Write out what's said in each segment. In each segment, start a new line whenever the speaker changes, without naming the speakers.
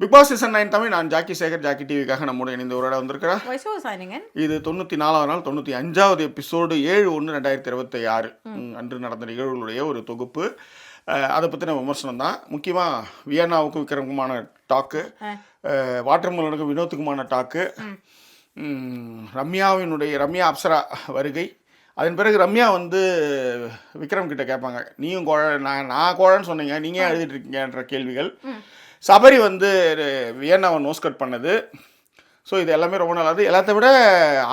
Big Boss season 9 Tamil. நான் Jackie Sekar, Jackie டிவிக்காக நம்முடைய இணைந்து ஒரு இடம் வந்திருக்கிறேன். இது 94வது நாள், 95வது எபிசோடு 7/1/2026 அன்று நடந்த நிகழ்வுகளுடைய ஒரு தொகுப்பு. அதை பற்றின விமர்சனம் தான். முக்கியமாக வியன்னாவுக்கும் விக்ரமுக்குமான டாக்கு, வாட்டர்மெலனுக்கும் வினோத்துக்குமான டாக்கு, ரம்யா அப்சரா வருகை. அதன் பிறகு ரம்யா விக்ரம் கிட்ட கேட்பாங்க, நீயும் நான் கோழன்னு சொன்னீங்க, நீங்கள் ஏன் எழுதிட்டு இருக்கீங்கன்ற கேள்விகள். சபரி வியன்னாவை நோஸ்கட் பண்ணது. ஸோ இது எல்லாமே ரொம்ப நல்லாது. எல்லாத்த விட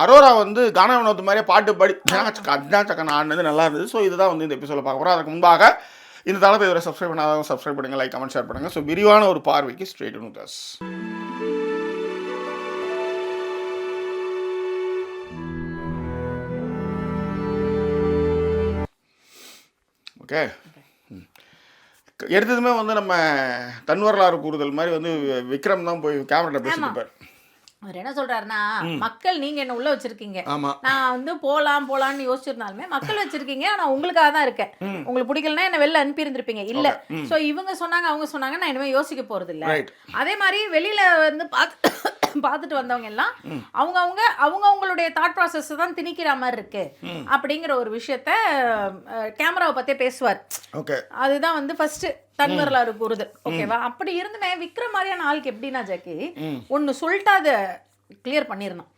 அரோரா கானா வினோத் மாதிரியே பாட்டு பாடி அதான் சக்கன் ஆடினது நல்லா இருந்தது. ஸோ இதுதான் இந்த எபிசோட பார்க்க போகிறோம். அதுக்கு முன்பாக இந்த தளத்தை இதுவரை சப்ஸ்கிரைப் பண்ணாதவங்க சப்ஸ்கிரைப் பண்ணுங்கள், லைக் கமெண்ட் ஷேர் பண்ணுங்கள். ஸோ விரிவான ஒரு பார்வைக்கு ஸ்ட்ரெயிட் வித் அஸ். ஓகே, எடுத்ததுமே நம்ம தன்வரலாறு கூறுதல் மாதிரி விக்ரம் தான் போய் கேமரா பேசிட்டு
அவர் என்ன சொல்றாருன்னா, மக்கள் நீங்க என்ன உள்ள வச்சிருக்கீங்க, நான் போலாம்னு யோசிச்சிருந்தாலுமே மக்கள் வச்சிருக்கீங்க, ஆனா உங்களுக்காக தான் இருக்கேன். உங்களுக்கு பிடிக்கலன்னா என்ன வெளில அனுப்பி இருந்திருப்பீங்க இல்ல. சோ இவங்க சொன்னாங்க அவங்க சொன்னாங்க, நான் இனிமே யோசிக்க போறது இல்ல. அதே மாதிரி வெளியில பார்த்துட்டு வந்தவங்க எல்லாம் அவங்களுடைய தாட் ப்ராசஸ் தான் திணிக்கிற மாதிரி இருக்கு அப்படிங்கிற ஒரு விஷயத்த கேமராவை பத்தே பேசுவார். அதுதான் ஃபர்ஸ்ட் தன்வரலாறு கூறுதல். ஓகேவா? அப்படி இருந்துமே விக்ரம் மாதிரியான ஆளுக்கு எப்படின்னா ஜாக்கி ஒன்னு சொல்லிட்டு அதை கிளியர் பண்ணிடணும்.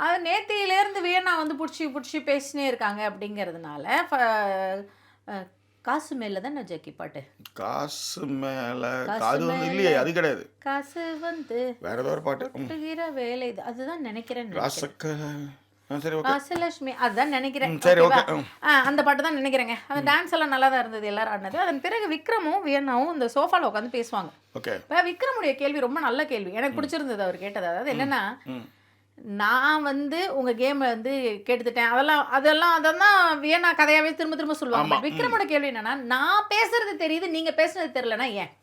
அது நேத்தியிலேருந்து வியன்னா பிடிச்சி பேசினே இருக்காங்க. அப்படிங்கிறதுனால காசு மேல தான் ஜாக்கி பாட்டு, காசு மேல அது இல்லையே, அது கிடையாது. காசு வேற ஏதோ ஒரு பாட்டு வேலை, அதுதான் நினைக்கிறேன். ராசலட்சுமி அதுதான் நினைக்கிறேன். அந்த பாட்டு தான் நினைக்கிறேங்க. அந்த டான்ஸ் எல்லாம் நல்லா தான் இருந்தது, எல்லாரும் ஆடினது. அதன் பிறகு விக்ரமும் வியன்னாவும் இந்த சோஃபால உட்காந்து பேசுவாங்க. இப்போ விக்ரமுடைய கேள்வி ரொம்ப நல்ல கேள்வி, எனக்கு பிடிச்சிருந்தது அவர் கேட்டது. அதாவது என்னன்னா, நான் உங்க கேம் கேட்டுட்டேன், அதெல்லாம் வியன்னா கதையாவே திரும்ப திரும்ப சொல்லுவாங்க. விக்ரமோட கேள்வி என்னன்னா, நான் பேசுறது தெரியுது, நீங்க பேசுறது தெரியலன்னா ஏன்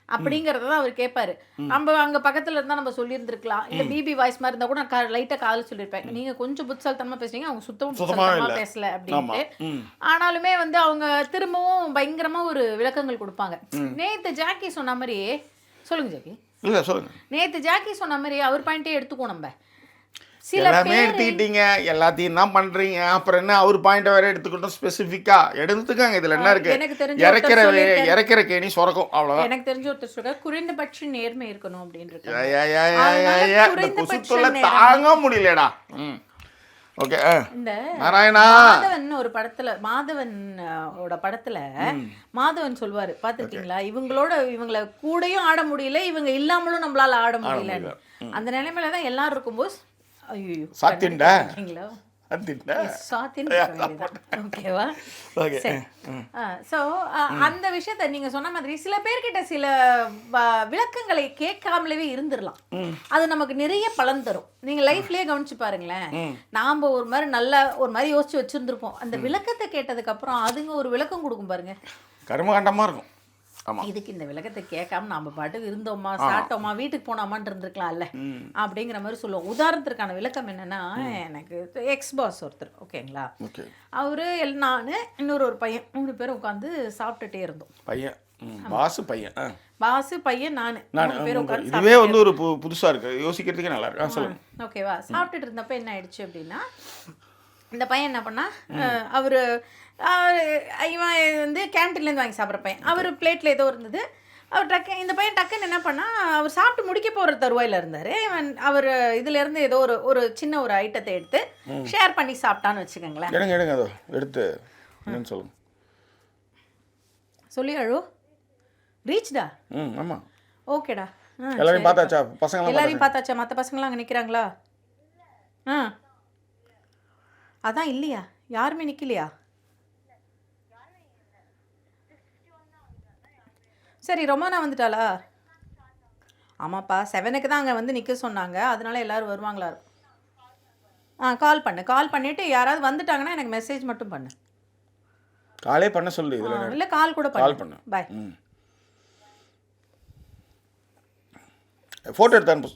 அப்படிங்கறத அவர் கேட்பாரு. நம்ம அங்க பக்கத்துல இருந்தா நம்ம சொல்லியிருந்திருக்கலாம், இல்ல பிபி வாய்ஸ் மாதிரி இருந்தா கூட நான் லைட்டா காதல் சொல்லியிருப்பேன். நீங்க கொஞ்சம் புத்திசாலித்தனமா பேசுறீங்க, அவங்க சுத்தமா பேசல அப்படின்ட்டு. ஆனாலுமே அவங்க திரும்பவும் பயங்கரமா ஒரு விளக்கங்கள் கொடுப்பாங்க. நேத்து ஜாக்கி சொன்ன மாதிரி, சொல்லுங்க ஜாக்கி. இல்ல சொல்லுங்க. நேத்து ஜாக்கி சொன்ன மாதிரி அவர் பாயிண்டே எடுத்துக்கோ. நம்ம எல்லாமே எடுத்துக்கிட்டீங்க, எல்லாத்தையும் தான் பண்றீங்க, அப்புறம் என்ன அவர் பாயிண்ட் வேற எடுத்துக்கிட்டோம். ஸ்பெசிஃபிக்கா எடுத்துக்காங்க. இதுல என்ன இருக்கு? இறக்கிற கேணி சொரக்கும், அவ்வளவுதான். எனக்கு தெரிஞ்ச ஒருத்தர் சொல்ற குறைந்தபட்ச நேர்மை இருக்கணும் அப்படின்னு தாங்க முடியலடா. ஓகே, இந்த மாதவன் ஒரு படத்துல, மாதவன் சொல்வாரு, பாத்துருக்கீங்களா, இவங்கள கூடயும் ஆட முடியல, இவங்க இல்லாமலும் நம்மளால ஆட முடியல. அந்த நிலைமையில தான் எல்லாரும் இருக்கும்போது அந்த விஷயத்த நீங்க சொன்ன மாதிரி சில பேர்கிட்ட சில விளக்கங்களை கேட்காமலே இருந்துடலாம். அது நமக்கு நிறைய பலன் தரும். நீங்க லைஃப்லயே கவனிச்சு பாருங்களேன். நாம ஒரு மாதிரி யோசிச்சு வச்சிருந்திருப்போம். அந்த விளக்கத்தை கேட்டதுக்கு அப்புறம் அதுங்க ஒரு விளக்கம் கொடுக்கும் பாருங்க, கர்மகாண்டமா இருக்கும். இதுக்கு இந்த விளக்கத்தை கேட்காம நாம பாட்டுக்கு இருந்தோமா, சாப்பிட்டோமா, வீட்டுக்கு போனோமான்னு இருந்திருக்கலாம்ல அப்படிங்கிற மாதிரி சொல்லுவோம். உதாரணத்திற்கான விளக்கம் என்னன்னா, எனக்கு எக்ஸ் பாஸ் ஒருத்தர், ஓகேங்களா, அவரு நானு இன்னொரு பையன் 3 பேரும் உட்காந்து சாப்பிட்டுட்டே இருந்தோம். பாசு பையன் நானு 3 பேரும் உட்காந்து, இதுவே ஒரு புதுசா இருக்கு, யோசிக்கிறதுக்கே நல்லா இருக்கு. சொல்லுங்க. ஓகேவா? சாப்பிட்டுட்டு இருந்தப்ப என்ன ஆயிடுச்சு அப்படின்னா, இந்த பையன் என்ன பண்ணா, அவரு இவன் கேன்டீன்லேருந்து வாங்கி சாப்பிட்ற பையன், அவர் பிளேட்டில் ஏதோ இருந்தது. அவர் இந்த பையன் டக்குன்னு என்ன பண்ணா, அவர் சாப்பிட்டு முடிக்க போகிற தருவாயில் இருந்தார். அவர் இதுலேருந்து ஏதோ ஒரு சின்ன ஒரு ஐட்டத்தை எடுத்து ஷேர் பண்ணி சாப்பிட்டான்னு வச்சுக்கோங்களேன். எடுங்க அதோ எடுத்து சொல்லுங்க. சொல்லி அழு ரீச்டா. ஆமாம், ஓகேடா. எல்லாரையும் பார்த்தாச்சா? எல்லாரையும் பார்த்தாச்சா? மற்ற பசங்களாம் அங்கே நிற்கிறாங்களா? அதான் இல்லையா, யாருமே நிற்கலையா? சரி, ரொமானா வந்துட்டாளா? ஆமாப்பா, 7க்கு தான் அங்கே நிற்க சொன்னாங்க, அதனால எல்லோரும் வருவாங்களா? கால் பண்ணிவிட்டு யாராவது வந்துட்டாங்கன்னா எனக்கு மெசேஜ் மட்டும் பண்ணு. காலே பண்ண சொல்லு, இல்லை கால் கூட பண்ணு. பாய். ஃபோட்டோ எடுத்தான்னு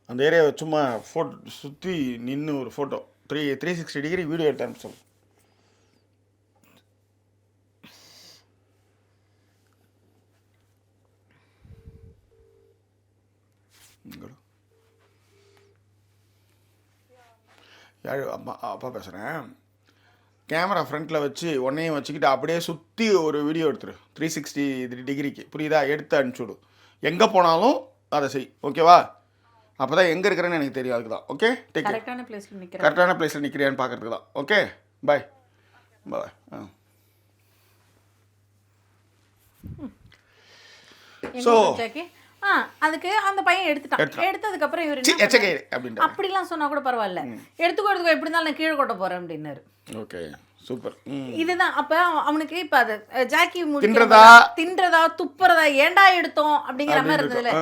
அந்த ஏரியாவை சும்மா ஃபோட்டோ சுற்றி நின்று ஒரு ஃபோட்டோ 360 டிகிரி வீடியோ எடுத்தான்னு சொல்லு.
யார் அம்மா அப்பா பேசுகிறேன். கேமரா ஃப்ரண்ட்டில் வச்சு உன்னையும் வச்சுக்கிட்டு அப்படியே சுற்றி ஒரு வீடியோ எடுத்துரு 360 டிகிரிக்கு, புரியுதா? எடுத்து அனுப்பிச்சுடு. எங்கே போனாலும் அதை செய், ஓகேவா? அப்போ தான் எங்கே இருக்கிறேன்னு எனக்கு தெரியும். அதுக்கு தான். Okay, take care. கரெக்டான பிளேஸில் நிற்கிறியான்னு பார்க்கறதுக்கு தான். ஓகே, பாய் பாய். ஸோ
அதுக்கு அந்த பையன் எடுத்ததுக்கு அப்புறம் இவர் அப்படிலாம் சொன்னா கூட பரவாயில்ல, எடுத்துக்கோ எப்படி இருந்தாலும் நான் கீழே கொட்ட போறேன் அப்படின்னாரு.
Okay, super.
இதுதான் அப்ப அவனுக்கு இப்ப அது ஜாக்கி
தின்றதா
துப்புறதா ஏண்டா எடுத்தோம் அப்படிங்கிற மாதிரி இருந்ததுல,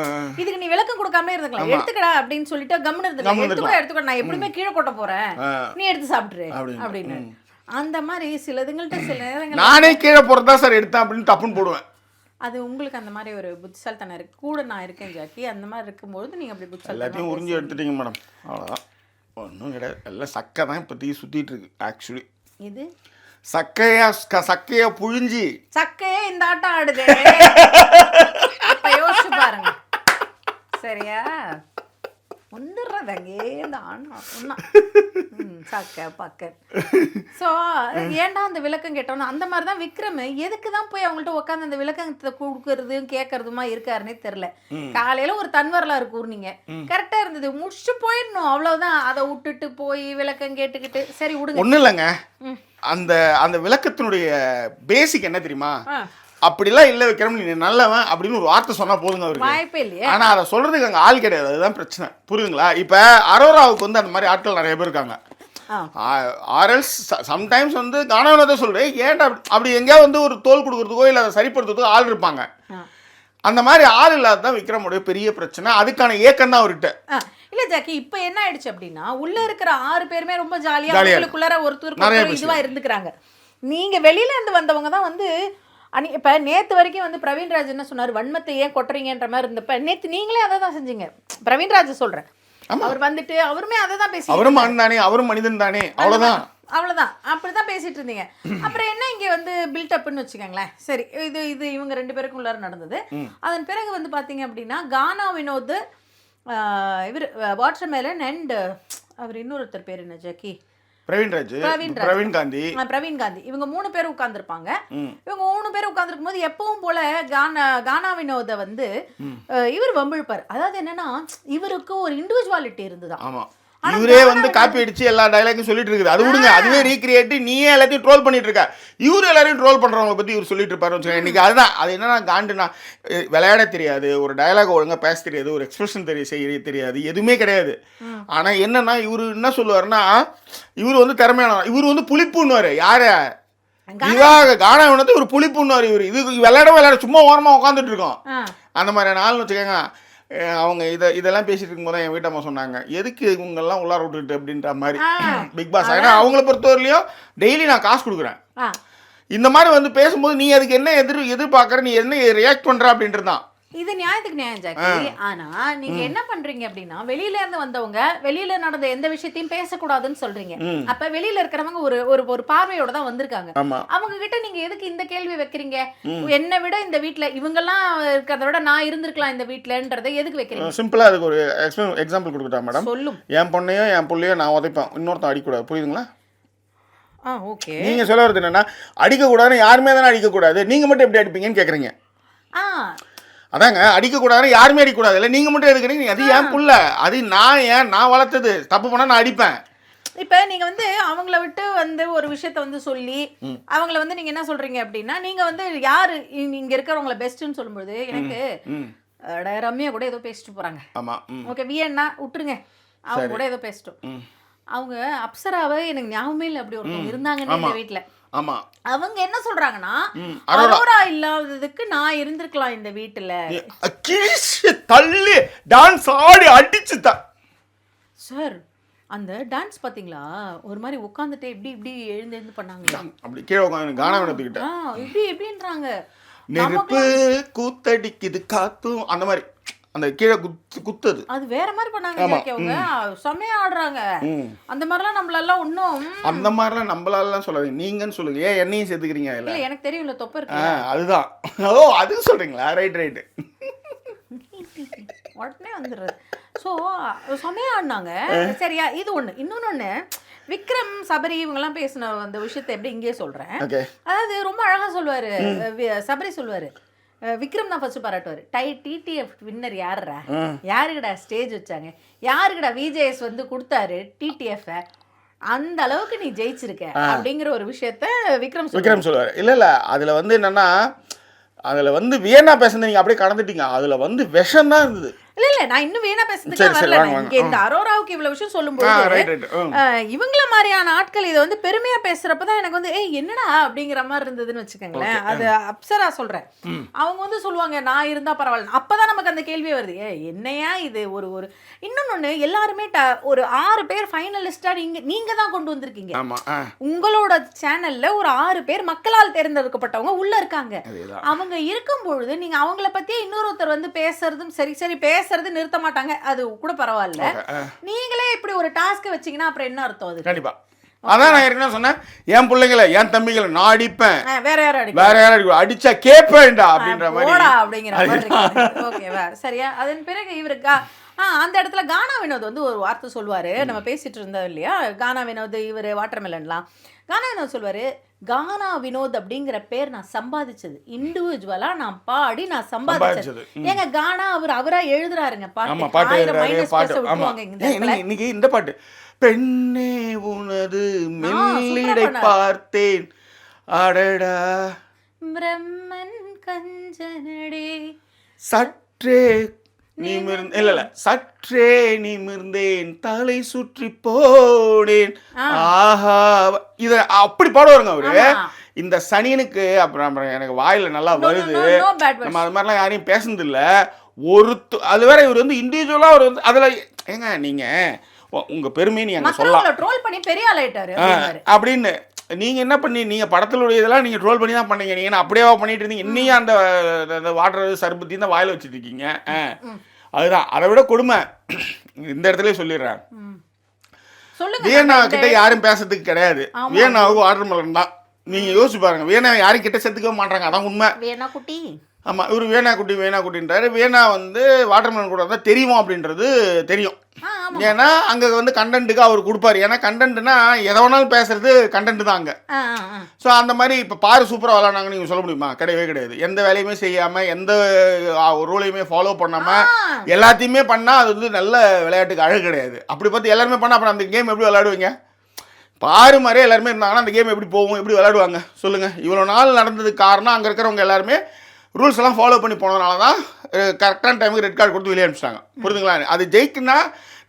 இதுக்கு நீ விளக்கம் கொடுக்காம இருந்துக்கலாம். எடுத்துக்கடா அப்படின்னு சொல்லிட்டு கம்முன்னு இருந்துக்கலாம். எடுத்துக்கோ நான் எப்படியுமே கீழே கொட்ட போறேன், நீ எடுத்து சாப்பிட்டுரு அப்படின்னு. அந்த மாதிரி சிலதுங்கள்ட்ட சில நேரங்கள்
நானே கீழே போறதா சார் எடுத்தேன் அப்படின்னு தப்புன்னு போடுவேன்.
அது உங்களுக்கு அந்த மாதிரி ஒரு புத்திசாலித்தனம் இருக்கு. கூட நான் இருக்கேன் ஜாக்கி, அந்த மாதிரி இருக்கும்போது நீங்கள் அப்படி புத்திசாலி
எல்லாத்தையும் உறிஞ்சி எடுத்துட்டீங்க மேடம். அவ்வளோதான், ஒன்றும் கிடையாது. எல்லாம் சக்கை தான் இப்போதைக்கு சுற்றிட்டு இருக்கு. ஆக்சுவலி
இது
சக்கையை புழிஞ்சி
சக்கையே இந்த ஆட்டம் ஆடுது. அப்போ யோசிச்சு பாருங்க, சரியா? வந்துடுறது அங்கேருந்து ஆனா சக்க பக்கன். ஸோ ஏன்டா அந்த விளக்கம் கேட்டோம்னா அந்த மாதிரி தான் விக்ரம் எதுக்கு தான் போய் அவங்கள்ட்ட உட்காந்து அந்த விளக்கத்தை கொடுக்கறதும் கேட்கறதுமா இருக்காருன்னே தெரில. காலையில ஒரு தன்வரலாறு கூர்னீங்க, கரெக்டாக இருந்தது, முடிச்சுட்டு போயிடணும், அவ்வளோதான். அதை விட்டுட்டு போய் விளக்கம் கேட்டுக்கிட்டு சரி விடுங்க.
ஒன்றும் இல்லைங்க, அந்த அந்த விளக்கத்தினுடைய பேசிக் என்ன தெரியுமா? அப்படிலாம் இல்லை விக்ரம் நீ நல்லவன் அப்படின்னு ஒரு வார்த்தை சொன்னா போதுங்க அவருக்கு.
வாய்ப்பே இல்லையே.
ஆனா அதை சொல்றதுக்கு அங்கே ஆள் கிடையாது. அதுதான் பிரச்சனை, புரியுதுங்களா? இப்போ அரோராவுக்கு வந்து அந்த மாதிரி ஆட்கள் நிறைய பேர் இருக்காங்க. ஆர்எல்ஸ் சம்டைம்ஸ் வந்து காணவனதை சொல்றேன், ஏன்டா அப்படி எங்கேயாவது வந்து ஒரு தோல் கொடுக்கறதுக்கோ இல்லை அதை சரிப்படுத்துறதுக்கோ ஆள் இருப்பாங்க. அந்த மாதிரி ஆள் இல்லாததான் விக்ரமுடைய பெரிய பிரச்சனை. அதுக்கான ஏக்கம் தான் அவர்கிட்ட
இல்ல ஜாக்கி. இப்ப என்ன ஆயிடுச்சு அப்படின்னா, உள்ள இருக்கிற 6 பேருமே ரொம்ப ஜாலியா அவங்களுக்குள்ளார ஒருத்தருக்கு இதுவா இருந்துக்கிறாங்க. நீங்க வெளியில இருந்து வந்தவங்க தான் வந்து இப்போ நேற்று வரைக்கும் வந்து பிரவீன்ராஜ் என்ன சொன்னார், வன்மத்தை ஏன் கொட்டுறீங்கன்ற மாதிரி இருந்தப்ப நேற்று நீங்களே அதை தான் செஞ்சீங்க. பிரவீன்ராஜ் சொல்கிறேன், அவர் வந்துட்டு அவருமே அதை தான் பேசி,
அவரும் மனிதன் தானே, அவரும் மனிதன் தானே, அவ்வளோதான்
அப்படி தான் பேசிட்டு இருந்தீங்க. அப்புறம் என்ன இங்கே வந்து பில்டப்னு வச்சுக்கோங்களேன். சரி, இது இவங்க 2 பேருக்கும் உள்ளார நடந்தது. அதன் பிறகு வந்து பார்த்தீங்க அப்படின்னா கானா வினோத், இவர் வாட்டர் மேலன் அண்ட் அவர் இன்னொருத்தர் பேர் என்ன ஜாக்கி, பிரவீன் காந்தி, இவங்க 3 பேர் உட்கார்ந்துருப்பாங்க. இவங்க 3 பேர் உட்கார்ந்துருக்கும் போது எப்பவும் போல கானா வினோத வந்து இவர் வம்பிழுப்பார். அதாவது என்னன்னா, இவருக்கு ஒரு இண்டிவிஜுவாலிட்டி இருந்துதான்.
ஆமா, இவரே வந்து காப்பி அடிச்சு எல்லா டயலாக்கும் சொல்லிட்டு இருக்குது. அது விடுங்க, அதுவே ரீக்ரியேட், நீயே எல்லாத்தையும் ட்ரோல் பண்ணிட்டு இருக்க. இவரு எல்லாரையும் ட்ரோல் பண்றவங்க பத்தி இவர் சொல்லிட்டு இருப்பாரு. இன்னைக்கு அதுதான் அது என்னன்னா, காண்டுனா விளையாட தெரியாது, ஒரு டயலாக் ஒழுங்கா பேச தெரியாது, ஒரு எக்ஸ்பிரஷன் செய்ய தெரியாது, எதுவுமே கிடையாது. ஆனா என்னன்னா, இவரு என்ன சொல்லுவாருன்னா, இவரு வந்து திறமையான, இவரு வந்து புளிப்புன்னுவாரு. யார கானா வந்து ஒரு புளிப்புன்னுவாரு. இவரு இது விளையாட சும்மா ஓரமா உட்காந்துட்டு இருக்கோம். அந்த மாதிரியான ஆள்னு வச்சுக்கோங்க. அவங்க இதெல்லாம் பேசிட்டு இருக்கும்போது தான் என் வீட்டம்மா சொன்னாங்க, எதுக்கு இவங்கெல்லாம் உள்ளார விட்டுட்டு அப்படின்ற மாதிரி. பிக் பாஸ் ஏன்னா அவங்கள பொறுத்தவரையிலையும் டெய்லி நான் காசு கொடுக்குறேன். இந்த மாதிரி வந்து பேசும்போது நீ அதுக்கு என்ன எதிர்பார்க்குற, நீ என்ன ரியாக்ட் பண்ணுற அப்படின்றது தான்.
இது நியாயத்துக்கு நியாயம் ஜாக்கி. ஆனா நீங்க என்ன பண்றீங்க அப்படின்னா, வெளியில இருந்து வந்தவங்க வெளியில நடந்த எந்த விஷயத்தையும் பேசக்கூடாதுன்னு சொல்றீங்க. அப்ப வெளியில இருக்கிறவங்க ஒரு பார்வையோட தான் வந்திருக்காங்க. அவங்க கிட்ட நீங்க எதுக்கு இந்த கேள்வி வைக்கிறீங்க? என்னை விட இந்த வீட்டுல இவங்க எல்லாம் இருக்கிறத விட நான் இருந்திருக்கலாம் இந்த வீட்டுலன்றதை எதுக்கு வைக்கிறீங்க?
சிம்பிளா அதுக்கு ஒரு எக்ஸாம்பிள் கொடுக்கட்டா மேடம்?
சொல்லும்.
என் பொண்ணையோ என் புள்ளையோ நான் உதைப்பேன், இன்னொருத்தன் அடிக்கூடாது, புரியுதுங்களா?
ஓகே,
நீங்க சொல்ல வருது என்னன்னா, அடிக்கக்கூடாதுன்னு யாருமே தானே அடிக்கக்கூடாது, நீங்க மட்டும் எப்படி அடிப்பீங்கன்னு கேட்குறீங்க. அதாங்க, அடிக்கக்கூடாதுன்னு யாருமே அடிக்கக்கூடாது இல்லை, நீங்கள் மட்டும் எடுக்கிறீங்க. அது ஏன் புள்ள, அது நான் வளர்த்தது, தப்பு பண்ணால் நான் அடிப்பேன்.
இப்போ நீங்கள் வந்து அவங்கள விட்டு வந்து ஒரு விஷயத்த வந்து சொல்லி அவங்கள வந்து நீங்கள் என்ன சொல்கிறீங்க அப்படின்னா, நீங்கள் வந்து யார் இங்கே இருக்கிறவங்கள பெஸ்ட்டுன்னு சொல்லும்போது எனக்கு ரம்யா கூட ஏதோ பேசிட்டு போகிறாங்க.
ஆமாம்,
ஓகே, வியன்னா விட்டுருங்க, அவங்க கூட ஏதோ பேசிட்டோம். அவங்க அப்சராவை எனக்கு ஞாபகமே இல்லை அப்படி ஒருத்தவங்க இருந்தாங்கன்னு இந்த வீட்டில்.
ஆமா, அவங்க
என்ன சொல்றாங்கன்னா, அரோரா இல்லாததுக்கு நான் இருந்திருக்கலாம் இந்த வீட்டுல,
தள்ளி டான்ஸ் ஆடி அடிச்சுதா
சார். அந்த டான்ஸ் பாத்தீங்களா, ஒரு மாதிரி உட்கார்ந்துட்டு இப்படி எழுந்து பண்ணாங்க,
அப்படி கீழே உட்கார்ந்து கானா வினோத்துக்கிட்ட
இப்படின்றாங்க,
நெருப்பு கூத்தடிக்குது காத்தும் அந்த மாதிரி அந்த கீழே குத்துது,
அது வேற மாதிரி பண்ணாங்க. அவங்க செமையா ஆடுறாங்க. அந்த மாதிரிலாம் நம்மளெல்லாம் ஒன்றும்
அந்த மாதிரிலாம் நம்மளாலாம் சொல்லாதீங்க, நீங்கன்னு சொல்லுங்க. ஏன் என்னையும் சேர்த்துக்கிறீங்க? இல்லை
எனக்கு தெரியும்ல, தொப்பை இருக்கு.
அதுதான். ஓ, அது சொல்றீங்களா? ரைட்.
உடனே வந்துடுறது. ஸோ செமையா ஆடினாங்க. சரியா, இது ஒன்று. இன்னொன்று, விக்ரம் சபரி இவங்கெல்லாம் பேசின அந்த விஷயத்தை எப்படி இங்கேயே சொல்கிறேன். அதாவது ரொம்ப அழகாக சொல்லுவார் சபரி, சொல்லுவார் விக்ரம் தான் ஃபர்ஸ்ட் பாராட்டுவார். டிடிஎஃப் வின்னர் யாருடா, யாருக்குடா ஸ்டேஜ் வச்சாங்க, யாருக்குடா விஜேஎஸ் வந்து கொடுத்தாரு டிடிஎஃப், அந்த அளவுக்கு நீ ஜெயிச்சிருக்க அப்படிங்கிற ஒரு விஷயத்த விக்ரம்
சொல்லுவார். இல்லை அதில் வந்து என்னன்னா, அதில் வந்து வியன்னா பேசுனது நீங்கள் அப்படியே கடந்துட்டீங்க. அதில் வந்து விஷம் தான் இருந்தது.
இல்ல நான் இன்னும் வேணா பேசுறதுக்கு வரல. இங்க இந்த அரோராவுக்கு இவ்வளவு விஷயம் சொல்லும்போது இவங்கள மாதிரியான ஆட்கள் இதை வந்து பெருமையா பேசுறப்பதான் எனக்கு வந்து என்னடா அப்படிங்கிற மாதிரி இருந்ததுன்னு வச்சுக்கோங்களேன். அது அப்சரா சொல்றேன். அவங்க வந்து சொல்லுவாங்க நான் இருந்தா பரவாயில்ல. அப்பதான் நமக்கு அந்த கேள்வியே வருது, என்னையா இது ஒரு இன்னொன்னு, எல்லாருமே ஒரு 6 பேர் ஃபைனலிஸ்டா நீங்க தான் கொண்டு வந்திருக்கீங்க. உங்களோட சேனல்ல ஒரு 6 பேர் மக்களால் தேர்ந்தெடுக்கப்பட்டவங்க உள்ள இருக்காங்க. அவங்க இருக்கும் பொழுது நீங்க அவங்கள பத்தியே இன்னொருத்தர் வந்து பேசுறதும் சரி பேசுறது நிறுத்த மாட்டாங்க, அது கூட பரவாயில்ல. நீங்களே இப்படி ஒரு டாஸ்க் வச்சீங்கன்னா அப்புறம் என்ன அர்த்தம் அது?
கண்டிப்பா. அதான் நான் ஏற்கனவே சொன்னேன், என் பிள்ளைங்களை என் தம்பிகளை நான் அடிப்பேன்,
வேற யாரும்
அடிச்சா கேட்பேன்டா அப்படின்ற மாதிரி
அப்படிங்கிற மாதிரி. ஓகேவா, சரியா. அதன் பிறகு இவருக்கு அந்த இடத்துல கானா வினோத் வந்து ஒரு வார்த்தை சொல்லுவாரு. நம்ம பேசிட்டு இருந்தோம் இல்லையா, கானா வினோத் இவர் வாட்டர்மெலன்லாம். கானா வினோத் சொல்லுவாரு, கானா வினோத் அப்படிங்கிற பேர் நான் சம்பாதிச்சது, இண்டிவிஜுவலா நான் பாடி நான் சம்பாதிச்சது. ஏங்க கானா அவரா எழுதுறாருங்க
இன்னைக்கு இந்த பாட்டு, பெண்ணே உனது மெல்லிடை பார்த்தேன் அடடா
பிரம்மன் கஞ்சனடே
சற்றே சற்றே நிமிர்ந்தேன் தலை சுற்றி போனேன் ஆஹா. இத அப்படி பாடுவாருங்க அவரு. இந்த சனியனுக்கு அப்புறம் எனக்கு வாயில நல்லா வருது, நம்ம அது மாதிரிலாம் யாரையும் பேசுனது இல்ல. அது வேற, இவர் வந்து இண்டிவிஜுவலா அவர் வந்து அதுல ஏங்க நீங்க உங்க பெருமையை நீங்க சொல்லலாம்,
ட்ரோல் பண்ணி பெரிய ஆள் ஆயிட்டாரு
அப்படின்னு. நீங்க என்ன பண்ணி, நீங்க படத்துல இதெல்லாம் நீங்க ட்ரோல் பண்ணி தான் பண்ணீங்க. நீங்க அப்படியே பண்ணிட்டு இருந்தீங்க, இன்னையும் அந்த வாட்டர் சர்பத்தி தான் வாயில வச்சுட்டு இருக்கீங்க. அதுதான் அதை விட கொடுமை. இந்த இடத்துல சொல்லிடுறேன், வியன்னா கிட்ட யாரும் பேசுறதுக்கு கிடையாது. வியன்னாவுக்கு வாட்டர்மெலன் தான். நீங்க யோசிச்சு பாருங்க, வியன்னா யாரும் கிட்ட செத்துக்க மாட்டாங்க, அதான் உண்மை. ஆமா, இவர் வேணா குட்டின்றாரு. வேணா வந்து வாட்டர்மெலன் கூட தான் தெரியும் அப்படின்றது தெரியும். ஏன்னா அங்க வந்து கண்டென்ட்டுக்கு அவர் கொடுப்பாரு. ஏன்னா கண்டென்ட்னா எதை வேணாலும் பேசுறது கண்டென்ட் தான் அங்க. ஸோ அந்த மாதிரி இப்போ பாரு சூப்பராக விளாட்னாங்கன்னு நீங்கள் சொல்ல முடியுமா? கிடையவே கிடையாது. எந்த வேலையுமே செய்யாமல், எந்த ரூலையுமே ஃபாலோ பண்ணாமல் எல்லாத்தையுமே பண்ணால் அது வந்து நல்ல விளையாட்டுக்கு அழகு கிடையாது. அப்படி பார்த்து எல்லாருமே பண்ணால் அப்புறம் அந்த கேம் எப்படி விளையாடுவீங்க? பாரு மாதிரியே எல்லாருமே இருந்தாங்கன்னா அந்த கேம் எப்படி போகும், எப்படி விளையாடுவாங்க சொல்லுங்கள்? இவ்வளோ நாள் நடந்ததுக்கு காரணம் அங்கே இருக்கிறவங்க எல்லாருமே ரூல்ஸ் எல்லாம் ஃபாலோ பண்ணி போனதுனால தான் கரெக்டான டைமுக்கு ரெட் கார்டு கொடுத்து வெளியே அனுப்பிச்சிட்டாங்க. புரியுதுங்களா? அது ஜெயிக்குன்னா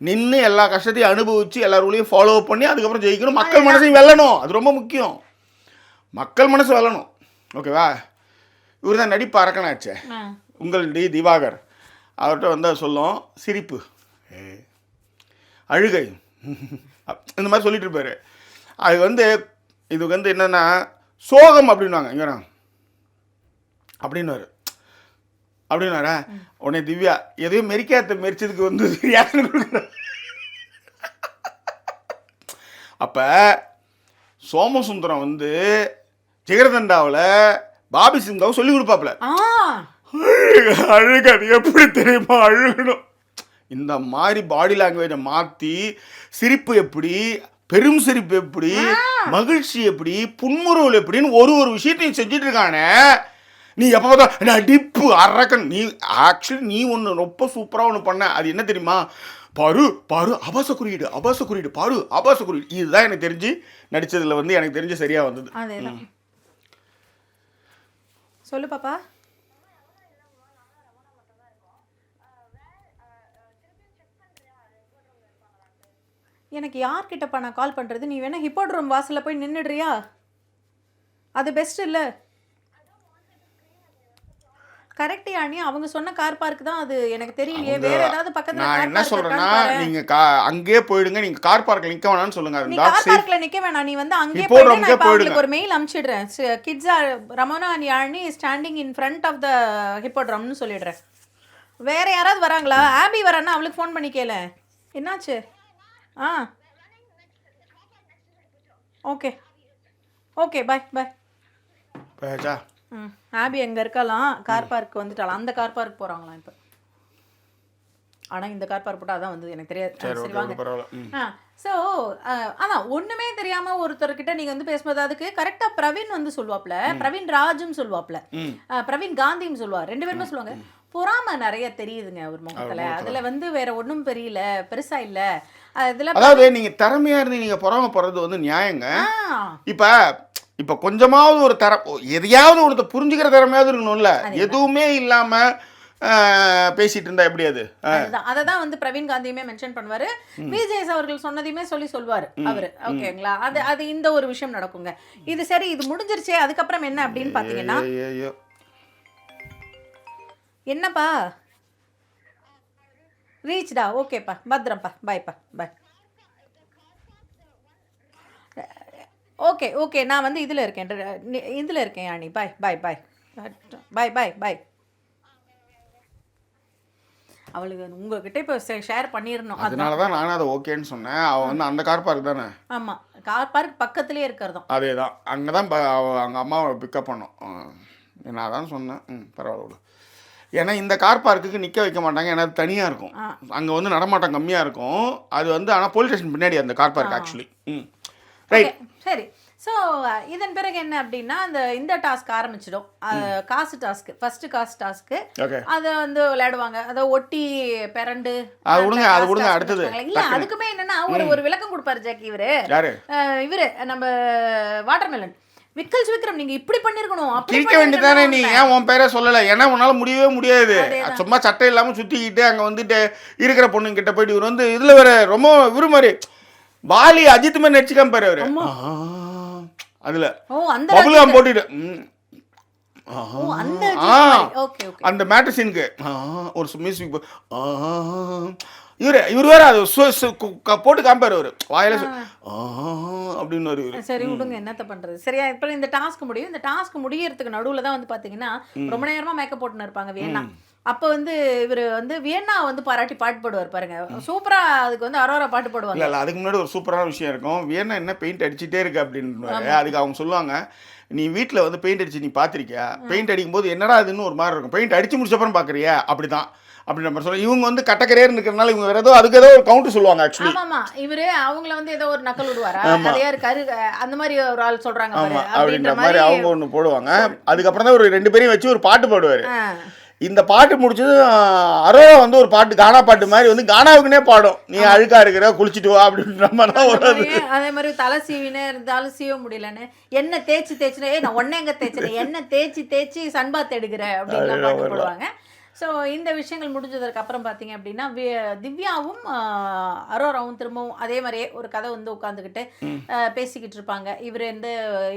நின்று எல்லா கஷ்டத்தையும் அனுபவிச்சு எல்லா ரூலையும் ஃபாலோ பண்ணி அதுக்கப்புறம் ஜெயிக்கணும். மக்கள் மனசையும் வெல்லணும், அது ரொம்ப முக்கியம். மக்கள் மனசு வெல்லணும். ஓகேவா? இவர் தான் நடிப்பு அரக்கனாச்சே, உங்கள் திவாகர். அவர்கிட்ட வந்து சொல்லும் சிரிப்பு, அழுகை, இந்த மாதிரி சொல்லிட்டு இருப்பாரு. அது வந்து இது வந்து என்னன்னா சோகம் அப்படின்வாங்க. இங்கே அப்படின்னாரா உடனே திவ்யா எதையும் மெரிச்சதுக்கு வந்து ரியாக்ஷன் கொடுக்குற. அப்போ சோமசுந்தரம் வந்து ஜெகர்தண்டாவில் பாபி சிங்காவை சொல்லி கொடுப்பாப்புல, அழுக அது எப்படி தெரியுமா அழுகணும். இந்த மாதிரி பாடி லாங்குவேஜை மாற்றி சிரிப்பு எப்படி, பெரும் சிரிப்பு எப்படி, மகிழ்ச்சி எப்படி, புன்முறுவல் எப்படின்னு ஒரு விஷயத்தையும் செஞ்சுட்டு இருக்கானே. நீ எப்போ பார்த்தா நடிப்பு அரக்கன். நீ ஆக்சுவலி நீ ஒன்று ரொம்ப சூப்பராக ஒன்று பண்ண. அது என்ன தெரியுமா? பாரு ஆபாச குறியீடு பாரு ஆபாச குறியீடு. இதுதான் எனக்கு தெரிஞ்சு நடித்ததில் வந்து எனக்கு தெரிஞ்சு சரியாக வந்தது.
சொல்லு பாப்பா. எனக்கு யார்கிட்டப்பா நான் கால் பண்ணுறது? நீ வேணா ஹிப்போட்ரோம் வாசலில் போய் நின்றுடுறியா? அது பெஸ்ட் இல்லை? கரெக்ட் யானி, அவங்க சொன்ன கார் பார்க் தான் அது. எனக்கு தெரியலையே, வேற ஏதாவது பக்கத்துல.
நான் என்ன சொல்றேன்னா, நீங்க அங்கேயே போயிடுங்க. நீங்க கார் பார்க்ல நிக்க வேணாம்னு சொல்லுங்க.
நீ கார் பார்க்ல நிக்க வேணாம், நீ வந்து அங்கேயே போயிடு. நான் உங்களுக்கு ஒரு மெயில் அனுப்பிச்சிடுறேன். Kids are Ramona and Yanni standing in front of the ஹிப்போட்ரோம்னு சொல்லிடுறேன். வேற யாராவது வராங்களா? ஆபி வரான்னா அவளுக்கு ஃபோன் பண்ணி கேளு. என்னாச்சு? Okay bye. ஆபி எங்கே இருக்கலாம்? கார் பார்க் வந்துட்டாலாம். அந்த கார் பார்க் போகிறாங்களாம் இப்போ. ஆனால் இந்த கார் பார்க் போட்டால் அதான் வந்தது எனக்கு தெரியாது. சரி வாங்க.
பரவாயில்ல.
ஸோ அதான் ஒன்றுமே தெரியாமல் ஒருத்தர்கிட்ட நீங்கள் வந்து பேசும்போது அதுக்கு கரெக்டாக பிரவீன் வந்து சொல்லுவாப்ல, பிரவீன் ராஜும் சொல்லுவாப்ல, பிரவீன் காந்தியும் சொல்லுவார். 2 பேருமே சொல்லுவாங்க பொறாம நிறைய தெரியுதுங்க அவர் முகத்துல. அதுல வந்து வேற ஒன்றும் தெரியல, பெருசா இல்ல. அதுல
அதாவது நீங்க திறமையா இருந்து நீங்க பொறாமப்படுறது வந்து நியாயங்க. இப்ப கொஞ்சமாவது ஒரு எதையாவது ஒருத்த புரிஞ்சுக்கிற திறமையாவது இருக்கணும்ல. எதுவுமே இல்லாம பேசிட்டு இருந்தா எப்படி அது?
அததான் வந்து பிரவீன் காந்தியுமே மென்ஷன் பண்ணுவாரு. விஜய் அவர்கள் சொன்னதையுமே சொல்லுவாரு அவரு. ஓகேங்களா? அது இந்த ஒரு விஷயம் நடக்குங்க. இது சரி, இது முடிஞ்சிருச்சே, அதுக்கப்புறம் என்ன அப்படின்னு பாத்தீங்கன்னா, என்னப்பா ரீச்டா, ஓகேப்பா, பத்திரம்ப்பா, பாய்ப்பா, பாய். ஓகே ஓகே, நான் வந்து இதில் இருக்கேன் யானி, பாய் பாய் பாய் பாய் பாய் பாய். அவளுக்கு உங்ககிட்ட இப்போ ஷேர் பண்ணிடணும்.
அதனால தான் நானும் அதை ஓகேன்னு சொன்னேன். அவள் வந்து அந்த கார் பார்க் தானே?
ஆமாம், கார் பார்க் பக்கத்துலேயே இருக்கிறதும்
அதே தான். அங்கே தான் அவங்க அம்மாவை பிக்கப் பண்ணோம். நான் தான் சொன்னேன் பரவாயில்ல. ஏன்னா இந்த கார் பார்க்குக்கு நிற்க வைக்க மாட்டாங்க, ஏன்னா தனியாக இருக்கும். அங்கே வந்து நடமாட்டம் கம்மியாக இருக்கும். அது வந்து ஆனால் போலீஸ் ஸ்டேஷன் பின்னாடி அந்த கார் பார்க் ஆக்சுவலி. ரைட்,
சரி. ஸோ இதன் பிறகு என்ன அப்படின்னா, இந்த டாஸ்க் ஆரம்பிச்சிடும். காசு டாஸ்க்கு, ஃபர்ஸ்ட் காசு டாஸ்க்கு. அதை வந்து விளையாடுவாங்க. அதை ஒட்டி பிறண்டு
அது விடுங்க அடுத்தது.
இல்லை, அதுக்குமே என்னன்னா ஒரு விளக்கம் கொடுப்பாரு ஜாக்கி. இவரு நம்ம வாட்டர்மெலன் விக்ரம், நீங்க இப்படி பண்ணிருக்கணும்,
கிழிக்க வேண்டியதானே. நீ ஏன் உன் பேரை சொல்லல? ஏன்னா உன்னால முடியவே முடியாது. சும்மா சட்டை இல்லாம சுத்திக்கிட்டு அங்க வந்துட்டு இருக்கிற பொண்ணுங்க கிட்ட போயிட்டு இவர் வந்து இதுல வேற ரொம்ப விரும்புறாரு. வாலி அஜித் மாதிரி நடிச்சுக்காம பாரு அவரு. அதுல பபுல்காம் போட்டுட்டு அந்த மேட்டர் சீனுக்கு ஒரு மியூசிக் இவர் வேற அது போட்டு காமிப்பாரு அவரு வாயில அப்படின்னு.
சரி விடுங்க, என்னத்த பண்றது. சரியா, இப்ப இந்த டாஸ்க் முடியும். இந்த டாஸ்க் முடியறதுக்கு நடுவுல தான் வந்து பாத்தீங்கன்னா ரொம்ப நேரமா மேக்கப் போட்டுன்னு இருப்பாங்க வியன்னா. அப்ப வந்து இவர் வந்து வியன்னா வந்து பாராட்டி பாட்டு பாடுவார் பாருங்க, சூப்பரா. அதுக்கு வந்து அரோரா பாட்டு பாடுவாங்க.
இல்ல அதுக்கு முன்னாடி ஒரு சூப்பரான விஷயம் இருக்கும். வியன்னா என்ன பெயிண்ட் அடிச்சுட்டே இருக்கு அப்படின்னு. அதுக்கு அவங்க சொல்லுவாங்க, நீ வீட்டில் வந்து பெயிண்ட் அடிச்சு நீ பார்த்துருக்கியா? பெயிண்ட் அடிக்கும் போது என்னடா அதுன்னு ஒரு மாதிரி இருக்கும். பெயிண்ட் அடிச்சு முடிச்சப்பறம் பார்க்குறியா? அப்படிதான் அப்படி நம்ம சொல்ல. இவங்க வந்து கட்டக்கரையர் இருக்கிறனால இவங்க வேற ஏதோ அதுக்கு ஏதோ ஒரு கவுண்டர் சொல்லுவாங்க ஆக்சுவலி.
ஆமா, இவரு அவங்கள வந்து ஏதோ ஒரு நக்கல் விடுவாரா, கதையா இருக்காரு அந்த மாதிரி ஒரு ஆள் சொல்றாங்க
அப்படின்ற மாதிரி அவங்க ஒன்று போடுவாங்க. அதுக்கப்புறம் தான் ஒரு 2 பேரையும் வச்சு ஒரு பாட்டு பாடுவார். இந்த பாட்டு முடிச்சது அரோரா வந்து ஒரு பாட்டு, கானா பாட்டு மாதிரி வந்து கானாவுக்குனே பாடும். நீ அழுக்கா இருக்கிற, குளிச்சுட்டு வா அப்படின்ற மாதிரி தான் வராது.
அதே மாதிரி தலை சீவினே இருந்தாலும் சீவ முடியலன்னு என்ன தேய்ச்சினே, நான் ஒன்னே எங்க தேய்ச்சினேன், என்ன தேய்ச்சி சன்பாத் எடுக்கிற அப்படின்னு பாட்டு போடுவாங்க. ஸோ இந்த விஷயங்கள் முடிஞ்சதுக்கு அப்புறம் பார்த்தீங்க அப்படின்னா திவ்யாவும் அரோராவும் திரும்பவும் அதே மாதிரியே ஒரு கதை வந்து உட்காந்துக்கிட்டு பேசிக்கிட்டு இருப்பாங்க.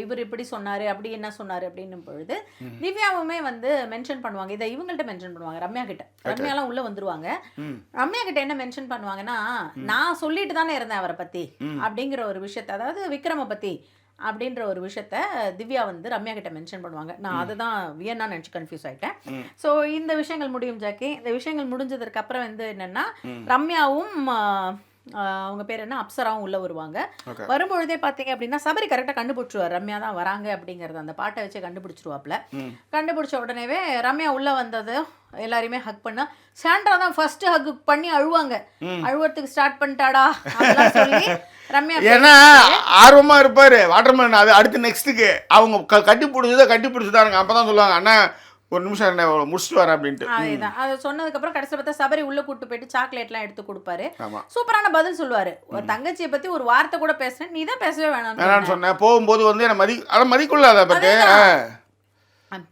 இவர் இப்படி சொன்னார், அப்படி என்ன சொன்னார் அப்படின்னும் பொழுது திவ்யாவுமே வந்து மென்ஷன் பண்ணுவாங்க. இதை இவங்கள்ட்ட மென்ஷன் பண்ணுவாங்க, ரம்யா கிட்ட. ரம்யாலாம் உள்ளே வந்துருவாங்க. ரம்யா கிட்ட என்ன மென்ஷன் பண்ணுவாங்கன்னா, நான் சொல்லிட்டு தானே இருந்தேன் அவரை பற்றி அப்படிங்கிற ஒரு விஷயத்த, அதாவது விக்ரமை பற்றி அப்படின்ற ஒரு விஷயத்த திவ்யா வந்து ரம்யா கிட்ட மென்ஷன் பண்ணுவாங்க. நான் அதை தான் வியன்னா நினச்சி கன்ஃபியூஸ் ஆகிட்டேன். ஸோ இந்த விஷயங்கள் முடியும் ஜாக்கி. இந்த விஷயங்கள் முடிஞ்சதுக்கு அப்புறம் வந்து என்னென்னா, ரம்யாவும் அவங்க பேர் என்ன அப்சராவும் உள்ளே வருவாங்க. வரும்பொழுதே பார்த்தீங்க அப்படின்னா சபரி கரெக்டாக கண்டுபிடிச்சிருவார் ரம்யா தான் வராங்க அப்படிங்கிறது. அந்த பாட்டை வச்சு கண்டுபிடிச்சிருவாப்ல. கண்டுபிடிச்ச உடனேவே ரம்யா உள்ளே வந்தது எல்லாரையுமே ஹக் பண்ணா. சாண்ட்ரா தான் ஃபர்ஸ்ட் ஹக் பண்ணி அழுவாங்க. அழுவறதுக்கு ஸ்டார்ட் பண்ணிட்டாடா அப்படின்னு சொல்லி ரம்யா
ஏன்னா ஆர்வமா இருப்பாரு வாட்டர்மேன். அது அடுத்து நெக்ஸ்ட்டுக்கு அவங்க கட்டி பிடிச்சதாங்க. அப்பதான் சொல்லுவாங்க, அண்ணா ஒரு நிமிஷம் என்ன முடிச்சுட்டு வரேன் அப்படின்ட்டு.
அதேதான். அதை சொன்னதுக்கப்புறம் கடைசி பார்த்தா சபரி உள்ள கூட்டு போயிட்டு சாக்லேட்லாம் எடுத்து கொடுப்பாரு. சூப்பரான பதில் சொல்லுவாரு. ஒரு தங்கச்சியை பத்தி ஒரு வார்த்தை கூட பேசுறேன், நீ தான் பேசவே வேணாம்னு சொன்னேன்.
போகும்போது வந்து என்ன மதிக்குள்ள அதை பத்தி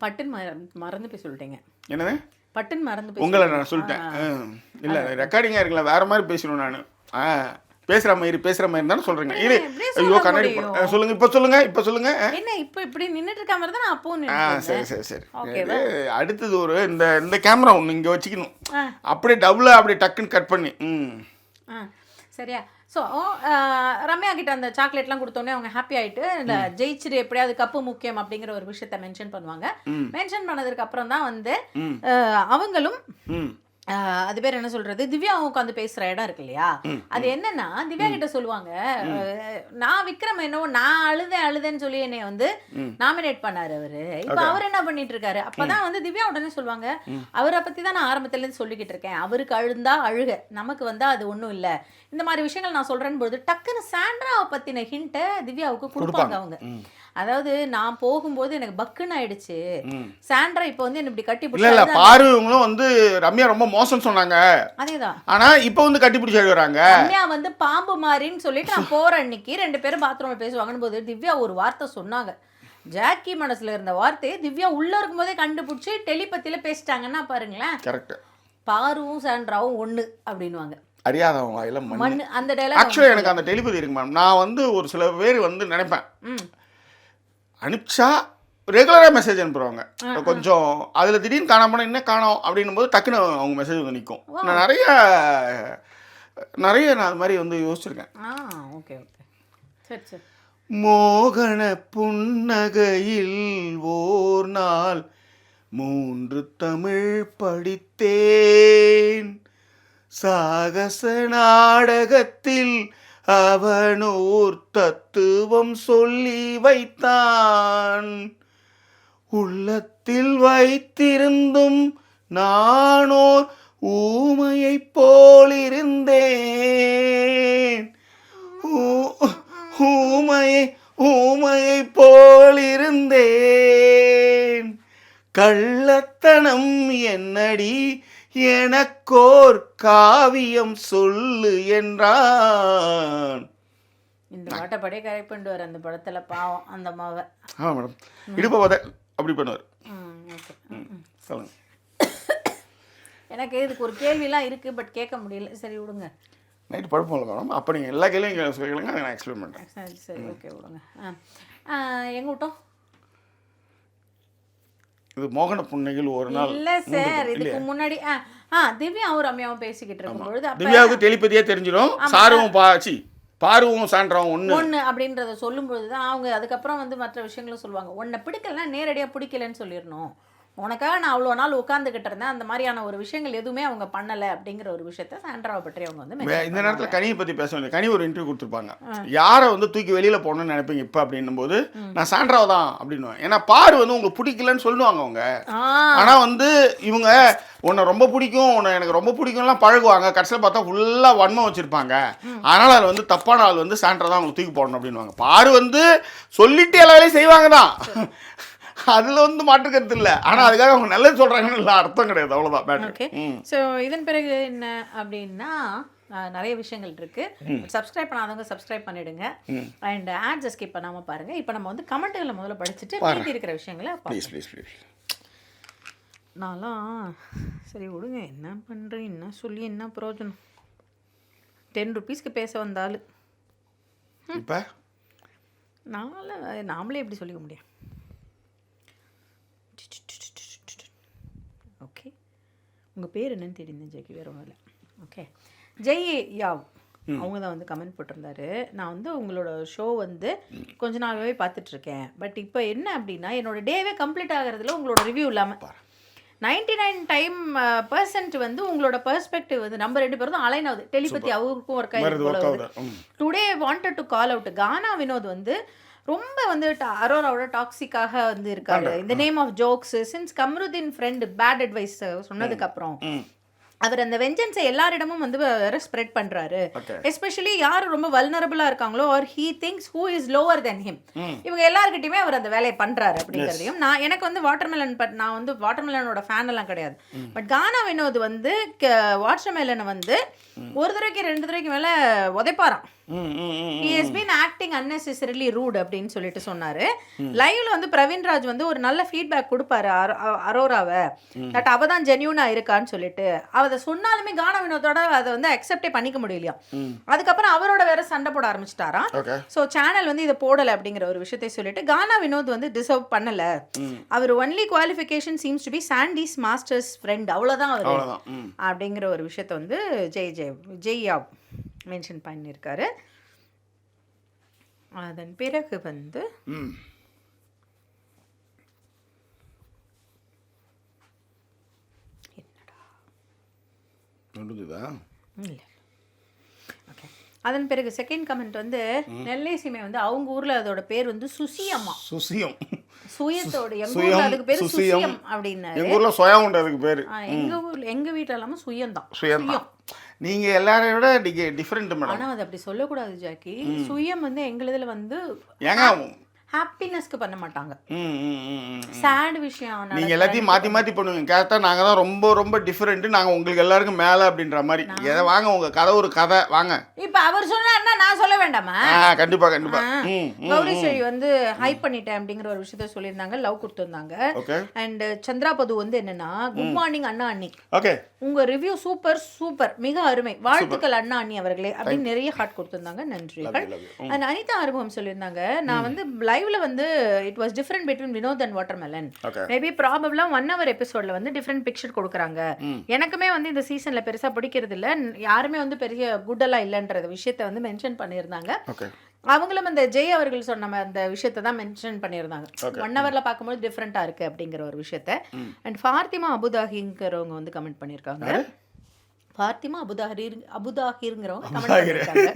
பட்டுன்னு மறந்து போய் சொல்லிட்டீங்க.
என்னது
பட்டுன்னு மறந்து போய்
உங்களை நான் சொல்லிட்டேன். இல்ல ரெக்கார்டிங்கா இருக்குல்ல, வேற மாதிரி பேசணும். நான் பேசுற மாதிரி தானே சொல்றீங்க. இது ஐயோ கண்ணாடி சொல்லுங்க. இப்ப சொல்லுங்க
என்ன இப்படி நின்னுட்டு இருக்க மாதிரி தான் நான் அப்போ
சரி. அடுத்தது ஒரு இந்த கேமரா ஒன்று இங்க வச்சுக்கணும். அப்படியே டபுளா அப்படியே டக்குன்னு கட் பண்ணி
சரியா. ஸோ ரம்யா கிட்ட அந்த சாக்லேட்லாம் கொடுத்தோன்னே அவங்க ஹாப்பி ஆகிட்டு இந்த ஜெயிச்சிரு எப்படியாவது கப்பு முக்கியம் அப்படிங்கிற ஒரு விஷயத்த மென்ஷன் பண்ணுவாங்க. மென்ஷன் பண்ணதுக்கு அப்புறம் தான் வந்து அவங்களும் அது பேர் என்ன சொல்றது, திவ்யா உட்காந்து பேசுற இடம் இருக்கு இல்லையா, அது என்னன்னா திவ்யா கிட்ட சொல்லுவாங்க, நான் விக்ரம் என்னவோ நான் அழுதேன்னு சொல்லி என்னை வந்து நாமினேட் பண்ணாரு அவரு, இப்ப அவர் என்ன பண்ணிட்டு இருக்காரு. அப்பதான் வந்து திவ்யா உடனே சொல்லுவாங்க, அவரை பத்தி தான் நான் ஆரம்பத்துல இருந்து சொல்லிக்கிட்டு இருக்கேன், அவருக்கு அழுந்தா அழுக, நமக்கு வந்தா அது ஒண்ணும் இல்ல, இந்த மாதிரி விஷயங்கள் நான் சொல்றேன்னு போது டக்குன்னு சாண்ட்ராவை பத்தின ஹிண்ட்டை திவ்யாவுக்கு கொடுப்பாங்க அவங்க. அதாவது நான் போகும்போது எனக்கு பக்குன்னு ஆயிடுச்சு, சாண்ட்ரா இப்போ வந்து என்ன இப்படி கட்டி
இல்ல பாருவங்களும் வந்து ரம்யா ரொம்ப மோசம் சொன்னாங்க,
அதேதான்,
ஆனா இப்போ வந்து கட்டி பிடிச்சி எழுதுறாங்க,
ரம்யா வந்து பாம்பு மாதிரின்னு சொல்லிட்டு நான் போற அன்னைக்கு 2 பேரும் பாத்ரூம்ல பேசுவாங்கன்னு போது திவ்யா ஒரு வார்த்தை சொன்னாங்க, ஜாக்கி மனசுல இருந்த வார்த்தையை திவ்யா உள்ள இருக்கும்போதே கண்டுபிடிச்சி டெலிபத்தியில பேசிட்டாங்கன்னா பாருங்களேன்.
கரெக்ட்.
பாருவும் சாண்ட்ராவும் ஒண்ணு அப்படின்னுவாங்க,
அறியாதவங்க வாயில மண்ணு.
அந்த டயலாக்
ஆக்சுவலா எனக்கு அந்த டெலிபதி இருக்கு மேம். நான் வந்து ஒரு சில பேர் வந்து நினைப்பேன், அனுப்பிச்சா ரெகுலராக மெசேஜ் அனுப்புகிறவங்க, கொஞ்சம் அதில் திடீர்னு காணாமல் என்ன காணோம் அப்படின்னும் போது டக்குன்னு அவங்க மெசேஜ் வந்து நிற்கும். நான் நிறைய நான் அது மாதிரி வந்து யோசிச்சிருக்கேன்.
ஓகே ஓகே சரி சரி.
மோகன புன்னகையில் ஓர் நாள் 3 தமிழ் படித்தேன், சாகச நாடகத்தில் அவனோர் தத்துவம் சொல்லி வைத்தான், உள்ளத்தில் வைத்திருந்தும் நானோர் ஊமையைப் போலிருந்தேன், ஊமையைப் போலிருந்தேன், கள்ளத்தனம் என்னடி எனக்கோர் காவியம் சொல்லு என்றான்.
இந்த பாட்டை படையே கரெக்ட் பண்ணிட்டு வர அந்த படத்துல பாவம் அந்த அம்மாவை.
மேடம் இடுப்பை அப்படி பண்ணுவார். சொல்லுங்க.
எனக்கு இதுக்கு ஒரு கேள்விலாம் இருக்கு, பட் கேட்க முடியல, சரி விடுங்க,
நைட்டு படுப்போம் மேடம். அப்போ நீங்கள் எல்லா கேள்வியும் கேளுங்க, அதை நான் எக்ஸ்பிளைன் பண்ணுறேன்.
சரி சரி ஓகே விடுங்க. எங்க விட்டோம்?
இது மோகன புன்னகையில் ஒரு நாள்
இல்ல சார், இதுக்கு முன்னாடி திவ்யாவும் ரம்யாவும் பேசிக்கிட்டு இருக்கும்பொழுது
திவ்யாவுக்கு டெலிபதியே தெரிஞ்சிடும், சாருவும் பாருவும் சாண்ட்ராவும் ஒன்று
அப்படின்றத சொல்லும்பொழுது தான் அவங்க அதுக்கப்புறம் வந்து மற்ற விஷயங்களும் சொல்லுவாங்க. உன்னை பிடிக்கலன்னா நேரடியாக பிடிக்கலன்னு சொல்லிடணும், உனக்காக நான் அவ்வளோ நாள் உட்காந்துக்கிட்டு இருந்தேன், அந்த மாதிரியான ஒரு விஷயங்கள் எதுவுமே அவங்க பண்ணலை அப்படிங்கிற ஒரு விஷயத்த சாண்ட்ராவை பற்றி அவங்க வந்து
இந்த நேரத்தில் கனியை பற்றி பேச வேண்டிய, கனி ஒரு இன்டர்வியூ கொடுத்துருப்பாங்க, யாரை வந்து தூக்கி வெளியில் போகணும்னு நினைப்பீங்க இப்போ அப்படின்னும் போது நான் சாண்ட்ராவை தான் அப்படின்னுவேன். ஏன்னா பாரு வந்து உங்களுக்கு பிடிக்கலன்னு சொல்லுவாங்க அவங்க, ஆனால் வந்து இவங்க உன்னை ரொம்ப பிடிக்கும், உன்னை எனக்கு ரொம்ப பிடிக்கும்லாம் பழகுவாங்க, கடைசியில் பார்த்தா ஃபுல்லாக வன்மம் வச்சுருப்பாங்க, அதனால் அது வந்து தப்பான ஆள் வந்து சாண்ட்ரா தான் அவங்களுக்கு தூக்கி போடணும் அப்படின்வாங்க. பாரு வந்து சொல்லிட்டு எல்லா வேலையும் செய்வாங்க தான், அதில் வந்து மாற்றுக்கிறது இல்லை, ஆனால் அதுக்காக அவங்க நல்லது சொல்கிறாங்கன்னு இல்லை அர்த்தம் கிடையாது, அவ்வளோதான்.
ஓகே. ஸோ இதன் பிறகு என்ன அப்படின்னா நிறைய விஷயங்கள் இருக்கு, சப்ஸ்கிரைப் பண்ணாதவங்க சப்ஸ்கிரைப் பண்ணிடுங்க, அண்ட் ஆட்ஸ் ஸ்கிப் பண்ணாமல் பாருங்கள். இப்போ நம்ம வந்து கமெண்ட்டுகளை முதல்ல படிச்சுட்டு மீதி இருக்கிற விஷயங்களை
ப்ளீஸ் ப்ளீஸ் ப்ளீஸ்.
நான்லாம் சரி விடுங்க, என்ன பண்ணுறேன், என்ன சொல்லி என்ன பிரயோஜனம், 10 ருபீஸ்க்கு பேச வந்தாலும்
இப்போ
நாமளே எப்படி சொல்லிக்க முடியும். ஓகே, உங்கள் பேர் என்னன்னு தெரியுது ஜெய்க்கு, வேறு ஒன்றும் இல்லை. ஓகே, ஜெய் யாவ் அவங்க தான் வந்து கமெண்ட் போட்டிருந்தாரு, நான் வந்து உங்களோட ஷோ வந்து கொஞ்ச நாளாகவே பார்த்துட்ருக்கேன், பட் இப்போ என்ன அப்படின்னா என்னோடய டேவே கம்ப்ளீட் ஆகிறதுல உங்களோட ரிவ்யூ இல்லாமல் 99% வந்து உங்களோட பெர்ஸ்பெக்டிவ் வந்து நம்ம 2 பேரும் தான் அலைன் ஆகுது, டெலிபதி அவருக்கும் ஒர்க் ஆகிருக்கு. Today wanted to call out கானா வினோத் வந்து ரொம்ப வந்து அரோராவோட டாக்ஸிக்காக வந்து இருக்காரு. இந்த name of jokes since Kamrudeen friend bad advice சொன்னதுக்கு அப்புறம் அவர் அந்த வெஞ்சன்ஸை எல்லாரிடமும் வந்து ஸ்ப்ரெட் பண்றாரு. எஸ்பெஷலி யார் ரொம்ப வல்னரபிளா இருக்காங்களோ or he things who is lower then him, இவங்க எல்லாருக்கிட்டையுமே அவர் அந்த வேலையை பண்றாரு அப்படிங்கிறதையும் எனக்கு வந்து வாட்டர்மெலன், பட் நான் வந்து வாட்டர்மெலனோட ஃபேன் எல்லாம் கிடையாது, பட் கானா வினோத் வந்து வாட்டர்மெலனை வந்து ஒரு தடவைக்கு 2 தடவைக்கு மேல உதைப்பாராம். He has been acting unnecessarily rude அப்படின்னு சொல்லிட்டு சொன்னாரு. லைவ்ல வந்து பிரவீன்ராஜ் வந்து ஒரு நல்ல ஃபீட்பேக் கொடுப்பாரு அரோராவை, தட் அவ தான் ஜென்யூனா இருக்கான்னு சொல்லிட்டு, அதை சொன்னாலுமே கானா வினோதோட அதை வந்து அக்செப்டே பண்ணிக்க முடியலையா. அதுக்கப்புறம் அவரோட வேற சண்டை போட ஆரம்பிச்சிட்டாராம். ஸோ சேனல் வந்து இதை போடலை அப்படிங்கிற ஒரு விஷயத்தை சொல்லிட்டு கானா வினோத் வந்து டிசர்வ் பண்ணல, அவர் only qualification seems to be Sandy's master's friend, அவ்வளோதான் அவர் அப்படிங்கிற ஒரு விஷயத்த வந்து ஜெய்யாவ் மென்ஷன் பண்ணியிருக்காரு. அதன் பிறகு வந்து என்னடா
நடுங்குதா?
இல்லை. ஓகே. அதன் பிறகு செகண்ட் கமெண்ட் வந்து நெல்லை சீமை வந்து அவங்க ஊர்ல அதோட பேர் வந்து சுசியம்மா.
சுசியம்.
சுயத்தோட எங்க ஊர்ல அதுக்கு பேர் சுசியம் அப்படின்னாரு.
எங்க ஊர்ல சொயா உண்டு அதுக்கு பேரு.
எங்க வீட்டுல எல்லாமே சுயம் தான்.
சுயம். நீங்க எல்லாரையும் விட நீங்க டிஃபரெண்ட் மேடம்.
ஆனா அது அப்படி சொல்லக்கூடாது ஜாக்கி. சுயம் வந்து எங்களுதுல வந்து
ஏங்க
ஹாப்பினஸ்க்கு பண்ண மாட்டாங்க. சேட் விஷயம்
நீங்க எல்லாத்தையும் மாத்தி மாத்தி பண்ணுவீங்க. கேட்டா நாங்க தான் ரொம்ப ரொம்ப டிஃபரெண்ட், நாங்க உங்களுக்கு எல்லாருக்கும் மேல அப்படின்ற மாதிரி. எதை வாங்க உங்க கதை ஒரு கதை வாங்க.
இப்ப அவர் சொன்னாருன்னா நான் சொல்ல வேண்டாமா?
கண்டிப்பா கண்டிப்பா.
கௌரி ஸ்ரீ வந்து ஹைப் பண்ணிட்டேன் அப்படிங்கிற ஒரு விஷயத்த சொல்லியிருந்தாங்க, லவ் கொடுத்திருந்தாங்க. அண்ட் சந்திராபது வந்து என்னன்னா குட் மார்னிங் அண்ணா அண்ணி.
ஓகே.
உங்க ரிவ்யூ சூப்பர் சூப்பர், மிக அருமை, வாழ்த்துக்கள் அண்ணா அண்ணி அவர்களே அப்படின்னு நிறைய ஹார்ட் கொடுத்திருந்தாங்க. நன்றிகள். அண்ட் அனிதா அனுபவம் சொல்லியிருந்தாங்க, நான் வந்து லைவ்ல வந்து it was different between Vinod and watermelon. Maybe ப்ராபபிளா 1 hour எபிசோட்ல வந்து டிஃபரெண்ட் பிக்சர் கொடுக்குறாங்க. எனக்குமே வந்து இந்த சீசன்ல பெருசா பிடிக்கிறது இல்ல, யாருமே வந்து பெரிய குட் எல்லாம் இல்லைன்ற விஷயத்த வந்து மென்ஷன் பண்ணியிருந்தாங்க. அவங்களும் அந்த ஜெய் அவர்கள் சொன்ன அந்த விஷயத்த தான் மென்ஷன் பண்ணியிருந்தாங்க. 1 hourல பார்க்கும்போது டிஃப்ரெண்டா இருக்கு அப்படிங்கிற ஒரு விஷயத்த. அண்ட் ஃபாத்திமா அபுதாஹிங்கிறவங்க வந்து கமெண்ட் பண்ணியிருக்காங்க. ஃபாத்திமா அபுதாஹிங்கிறவங்க கமெண்ட் பண்ணியிருக்காங்க.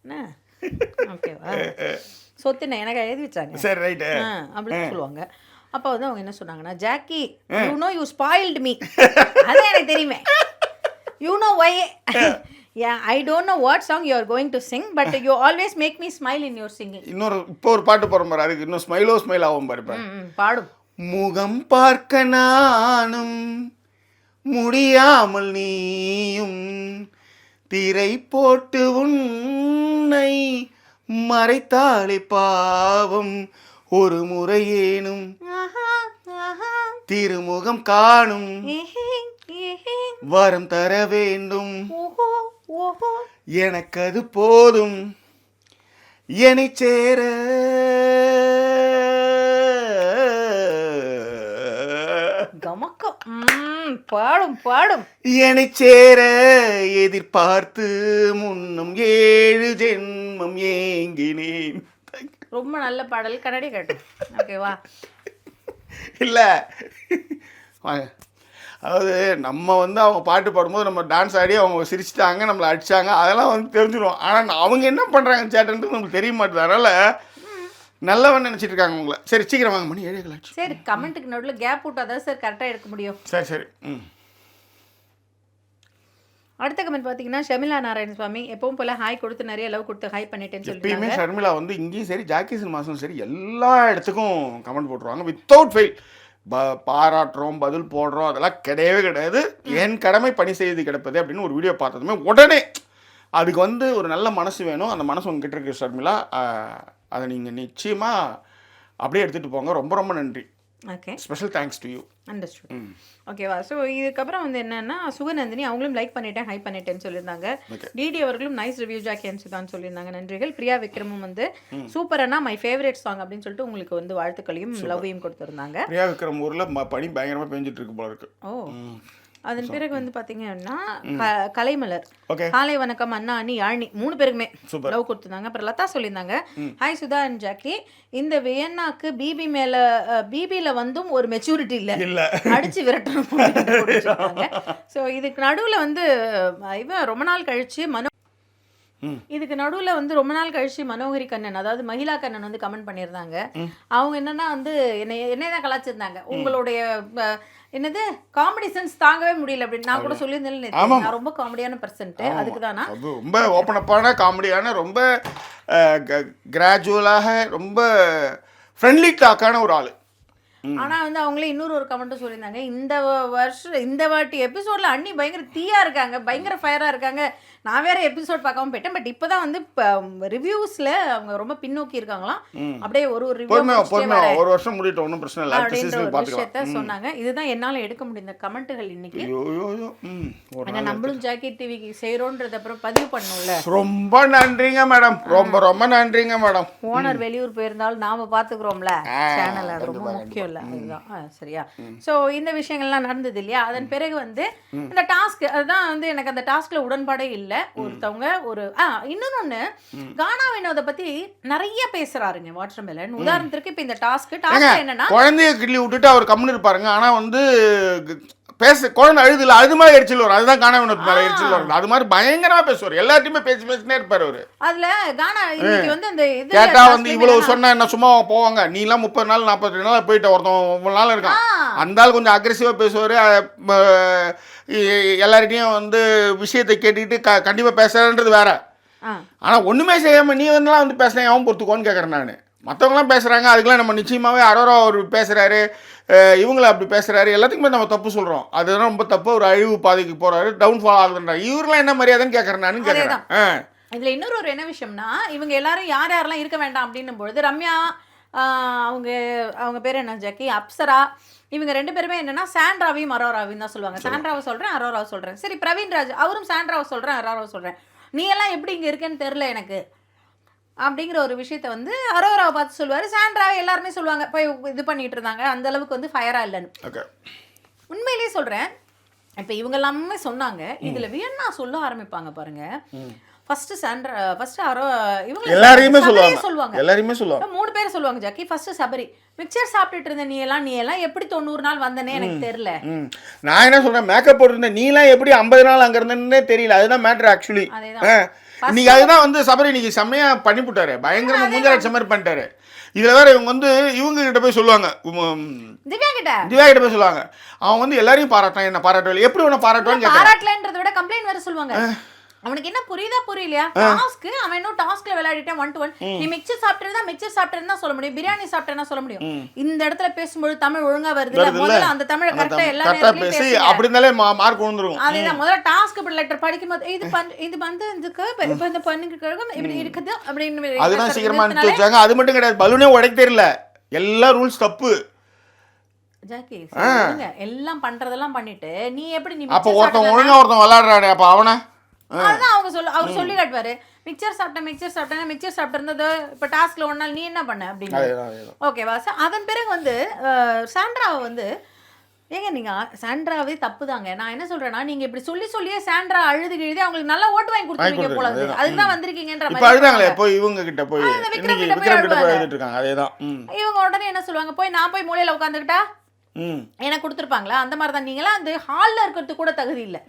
என்ன ஓகேவா? சொத்துன எனக்கு எழுதி வச்சாங்க.
சரி ரைட்
அப்படின்னு சொல்லுவாங்க. அப்போ வந்து அவங்க என்ன சொன்னாங்கன்னா, Jackie you know you spoiled me. அது எனக்கு தெரியுமே. You know why. Yeah, I don't know what song you are going to sing, but you always make me smile in your singing.
இன்னொரு இப்போ ஒரு பாட்டு போற மாதிரி அதுக்கு இன்னும் ஸ்மைல் ஆகும் பாரு.
பாடும்.
முகம் பார்க்க நானும் முடியாமல் நீயும் திரை போட்டு உன்னை மறைத்தாலே பாவம் ஒரு முறையேனும் திருமுகம் காணும் வரம் தர வேண்டும் எனக்கு அது போதும் என்னை சேர.
பாடும் பாடும்.
என்னை சேர எதிர்பார்த்து முன்னும் 7 ஜென்மம் ஏங்கினேன்.
ரொம்ப நல்ல பாடல், கன்னடி கேட்டோம். ஓகேவா?
இல்லை அதாவது நம்ம வந்து அவங்க பாட்டு பாடும்போது நம்ம டான்ஸ் ஆடி அவங்க சிரிச்சிட்டாங்க, நம்மளை அடித்தாங்க, அதெல்லாம் வந்து தெரிஞ்சிடும். ஆனால் அவங்க என்ன பண்ணுறாங்க சேட்டன்றது நம்மளுக்கு தெரிய மாட்டேது. அதனால் நல்லவன் நினச்சிட்டு இருக்காங்க உங்களை. சரி சீக்கிரம் வாங்க, மணி 7:00.
சரி, கமெண்ட்டுக்கு நடுவில் கேப் விட்டாதான் சார் கரெக்டாக எடுக்க முடியும்.
சரி.
அடுத்த கமெண்ட் பார்த்தீங்கன்னா ஷர்மிளா நாராயணசுவாமி எப்பவும் போல ஹாய் கொடுத்து நிறைய லவ் கொடுத்து ஹாய் பண்ணிட்டேன்னு சொல்லிட்டு.
எப்பயுமே ஷர்மிளா வந்து இங்கேயும் சரி ஜாக்கி சினிமாஸும் சரி எல்லா இடத்துக்கும் கமெண்ட் போட்டுருவாங்க வித்தவுட் ஃபெயில். பாராட்டுறோம், பதில் போடுறோம், அதெல்லாம் கிடையவே கிடையாது. என் கடமை பணி செய்து கிடப்பது அப்படின்னு ஒரு வீடியோ பார்த்ததுமே உடனே அதுக்கு வந்து ஒரு நல்ல மனசு வேணும். அந்த மனசு உங்ககிட்ட இருக்கு ஷர்மிளா. அதை நீங்கள் நிச்சயமாக அப்படியே எடுத்துகிட்டு போங்க. ரொம்ப ரொம்ப நன்றி.
Okay,
special thanks to you.
Understood. ஓகேவா? ஸோ இதுக்கப்புறம் வந்து என்னன்னா சுகநந்தினி அவங்களும் லைக் பண்ணிட்டேன் ஹை பண்ணிட்டேன்னு சொல்லியிருந்தாங்க. டிடி அவர்களும் நைஸ் ரிவ்யூ ஜாக்கி அன்சுதான் சொல்லியிருந்தாங்க, நன்றிகள். பிரியா விக்ரமும் வந்து சூப்பரானா மை ஃபேவரட் சாங் அப்படின்னு சொல்லிட்டு உங்களுக்கு வந்து வாழ்த்துக்களையும் லவ்வையும் கொடுத்துருந்தாங்க.
பிரியா விக்ரம் ஊரில் பனி பயங்கரமாக பெஞ்சிட்டு இருக்கு போல இருக்கு.
ஓ, அதன் பிறகு வந்து பாத்தீங்கன்னா கலைமலர் காலை வணக்கம் அண்ணா அண்ணி யாழ்னி 3 பேருக்குமே லவ் கொடுத்துருந்தாங்க. அப்புறம் லதா சொல்லியிருந்தாங்க, ஹாய் சுதா அண்ட் ஜாக்கி, இந்த வியன்னாக்கு பிபில வந்தும் ஒரு மெச்சூரிட்டி இல்ல, அடிச்சு விரட்டணும். ஸோ இதுக்கு நடுவில் வந்து இவன் ரொம்ப நாள் கழிச்சு ரொம்ப நாள் கழிச்சு மனோகரி கண்ணன், அதாவது மகிழா கண்ணன் வந்து கமெண்ட் பண்ணியிருந்தாங்க. அவங்க என்னன்னா வந்து என்னதான் கலாச்சிருந்தாங்க, உங்களுடைய என்னது காமெடி சென்ஸ் தாங்கவே முடியல அப்படின்னு நான் கூட சொல்லியிருந்தேன். நான் ரொம்ப காமெடியான பர்சன்ட், அதுக்கு தானா
ரொம்ப ஓப்பன் அப்பான காமெடியான, ரொம்ப கிராஜுவலாக ரொம்ப ஃப்ரெண்ட்லி டாக்கான ஒரு ஆள்.
ஆனா வந்து அவங்களே இன்னொரு கமெண்ட்டும் சொல்லியிருந்தாங்க, இந்த வாட்டி எபிசோட்ல அண்ணி பயங்கர தீயா இருக்காங்க, பயங்கர ஃபயரா இருக்காங்க. நான் வேற எபிசோட் பார்க்காம போயிட்டேன், பட் இப்பதான் வந்து ரிவ்யூஸ்ல அவங்க ரொம்ப பின்னோக்கி இருக்காங்களாம். அப்படியே ஒரு ரிவ்யூ
ஒரு வருஷம் முடிட்டு ஒன்றும் பிரச்சனை இல்லை
அப்படின்ற ஒரு விஷயத்த சொன்னாங்க. இதுதான் என்னால எடுக்க முடிந்த கமெண்ட்டுகள் இன்னைக்கு. ஏன்னா நம்மளும் ஜாக்கி டிவிக்கு செய்யறோன்றது அப்புறம் பதிவு பண்ணணும்ல.
ரொம்ப நன்றிங்க மேடம், ரொம்ப ரொம்ப நன்றிங்க மேடம்.
ஓனர் வெளியூர் போயிருந்தாலும் நாம பாத்துக்கிறோம்ல சேனல், அது ரொம்ப முக்கியம் இல்ல, அதுதான் சரியா. சோ இந்த விஷயங்கள்லாம் நடந்தது இல்லையா. அதன் பிறகு வந்து இந்த டாஸ்க், அதுதான் வந்து எனக்கு அந்த டாஸ்க்ல உடன்பாடே இல்ல. ஒருத்தவங்க ஒரு இன்னொன்னு கானா வினோத பத்தி நிறைய பேசுறாருங்க வாட்டர்மெலன். உதாரணத்துக்கு இப்ப இந்த டாஸ்க் என்னன்னா
குழந்தைய கிள்ளி விட்டுட்டு அவர் கம்முன்னு இருப்பாருங்க. ஆனா வந்து குழந்தை அழுதுல அது மாதிரி எரிச்சல் வரும். அதுதான் கானா வினோத் மேலே எரிச்சல் வரும். அது மாதிரி பயங்கரமா பேசுவார். எல்லாத்தையுமே பேசினே இருப்பார் அவரு.
அதுல கானா இன்னைக்கு வந்து அந்த இது
கேட்டா வந்து இவ்வளவு சொன்னா என்ன சும்மா போவாங்க, நீ எல்லாம் 30 நாள் 42 நாள் போயிட்டு ஒருத்தன் 3 நாள் இருக்கான். அந்த ஆள் கொஞ்சம் அக்ரெசிவா பேசுவாரு. எல்லார்கிட்டையும் வந்து விஷயத்தை கேட்டுக்கிட்டு கண்டிப்பா பேசுறன்றது வேற. ஆனா ஒண்ணுமே செய்யாம நீ வந்து பேசுறேன் அவன் பொறுத்துக்கோன்னு கேட்கறேன் நான். மற்றவங்களாம் பேசுகிறாங்க, அதுக்கெல்லாம் நம்ம நிச்சயமாகவே அரோரா அவர் பேசுகிறாரு, இவங்கள அப்படி பேசுகிறாரு, எல்லாத்துக்குமே நம்ம தப்பு சொல்கிறோம். அதுதான் ரொம்ப தப்பு. ஒரு அழிவு பாதைக்கு போகிறாரு, டவுன்ஃபால் ஆகுதுன்றாரு. இவரெலாம் என்ன மரியாதைன்னு கேட்குறேன் நான் கேட்குறேன்.
இதில் இன்னொரு என்ன விஷயம்னா, இவங்க எல்லாரும் யார் யாரெல்லாம் இருக்க வேண்டாம் அப்படின்னும் பொழுது ரம்யா, அவங்க பேர் என்ன, ஜக்கி, அப்சரா, இவங்க 2 பேருமே என்னன்னா சாண்ட்ராவையும் அரோராவையும் தான் சொல்லுவாங்க. சாண்ட்ராவை சொல்கிறேன், அரோராவை சொல்கிறேன். சரி, பிரவீன் ராஜ் அவரும் சாண்ட்ராவை சொல்கிறேன், அரோராவை சொல்கிறேன். நீ எல்லாம் எப்படி இங்கே இருக்கேன்னு தெரில எனக்கு அப்படிங்கிற ஒரு விஷயத்த வந்து அரோராவை பார்த்து சொல்லுவார். சாண்ட்ராவை எல்லாருமே சொல்லுவாங்க போய் இது பண்ணிட்டு இருந்தாங்க, அந்த அளவுக்கு வந்து ஃபயராக இல்லைன்னு. உண்மையிலேயே சொல்கிறேன், இப்போ இவங்க எல்லாமே சொன்னாங்க. இதில் வியன்னா சொல்ல ஆரம்பிப்பாங்க பாருங்க. ஃபர்ஸ்ட் சாண்ட்ரா, ஃபர்ஸ்ட் இவங்க எல்லாரையுமே சொல்லுவாங்க. 3 பேர் சொல்லுவாங்க. ஜக்கி ஃபர்ஸ்ட், சபரி மிக்சர் சாப்பிட்டுட்டு இருந்த நீ எல்லாம் எப்படி 90 நாள் வந்தனே எனக்கு தெரியல.
நான் என்ன சொல்றேன், மேக்கப் போட்டுருந்தேன், நீ எல்லாம் எப்படி 50 நாள் அங்க இருந்தே தெரியல. அதுதான் மேட்டர் ஆக்சுவலி. இன்னைக்கு அதுதான் வந்து சபரி இன்னைக்கு செம்மையா பண்ணி போட்டாரு, பயங்கரமா மூஞ்சராட்ச மாதிரி பண்ணிட்டாரு. இதுல வேற இவங்க வந்து இவங்க கிட்ட போய் சொல்லுவாங்க, திவ்யா கிட்ட போய் சொல்லுவாங்க, அவன் வந்து எல்லாரையும் பாராட்டான், என்ன பாராட்டல, எப்படி உன்னை பாராட்டுவான்னு
பாராட்டலன்றத விட கம்ப்ளைண்ட் வேற சொல்லுவாங்க. அவனுக்கு என்ன புரியுதா புரியலையா? டாஸ்க் அவன் இன்னும் டாஸ்க்ல விளையாடிட்டேன் 1-to-1. நீ மிக்சர் சாப்பிட்டேன்னா சொல்ல முடியும், பிரியாணி சாப்பிட்டேன்னா சொல்ல முடியும். இந்த இடத்துல பேசும்போது தமிழ் ஒழுங்கா வருது, முதல்ல அந்த தமிழ் கரெக்டா எல்லாரும் பேசி
அப்படி இருந்தாலே மார்க் வந்துரும்.
அதேதான் முதல்ல டாஸ்க் லெட்டர் படிக்கும்போது இது வந்து இதுக்கு இப்ப இந்த பண்ணுக்கு இப்படி இருக்குது அப்படின்னு
அதுதான் சீக்கிரமா அனுப்பிச்சு வச்சாங்க. அது மட்டும் கிடையாது, பலூனே உடைக்க தெரியல, எல்லா ரூல்ஸ் தப்பு.
ஜாக்கி எல்லாம் பண்றதெல்லாம் பண்ணிட்டு நீ எப்படி நீ
அப்ப ஒருத்தன் ஒழுங்கா ஒருத்தன் விளையாடுறாரு, அப்ப அவன
அதுதான் அவர் சொல்லி காட்டுவாரு. மிக்சர் சாப்பிட்டு இருந்தது இப்போ டாஸ்க்ல 1 நாள் நீ என்ன பண்ண அப்படின்னு. ஓகேவா? அதன் பிறகு வந்து சாண்ட்ராவை வந்து ஏங்க நீங்க சாண்ட்ராவே தப்பு தாங்க. நான் என்ன சொல்றேன்னா, நீங்க இப்படி சொல்லியே சாண்ட்ரா அழுது கிழுதி அவங்களுக்கு நல்லா ஓட்டு வாங்கி கொடுத்துருக்கீங்க போல இருக்கு. அதுதான் வந்திருக்கீங்கன்ற மாதிரி
அழுதாங்களே. போய் இவங்க கிட்ட போய் விக்ரம் கிட்ட போய் எழுதிட்டு இருக்காங்க. அதேதான்
இவங்க உடனே என்ன சொல்லுவாங்க, போய் நான் போய் மூலையில உட்காந்துக்கிட்டா எனக்கு கொடுத்துருப்பாங்களா? அந்த மாதிரி தான் நீங்களாம் அந்த ஹாலில் இருக்கிறதுக்கு கூட தகுதி இல்லை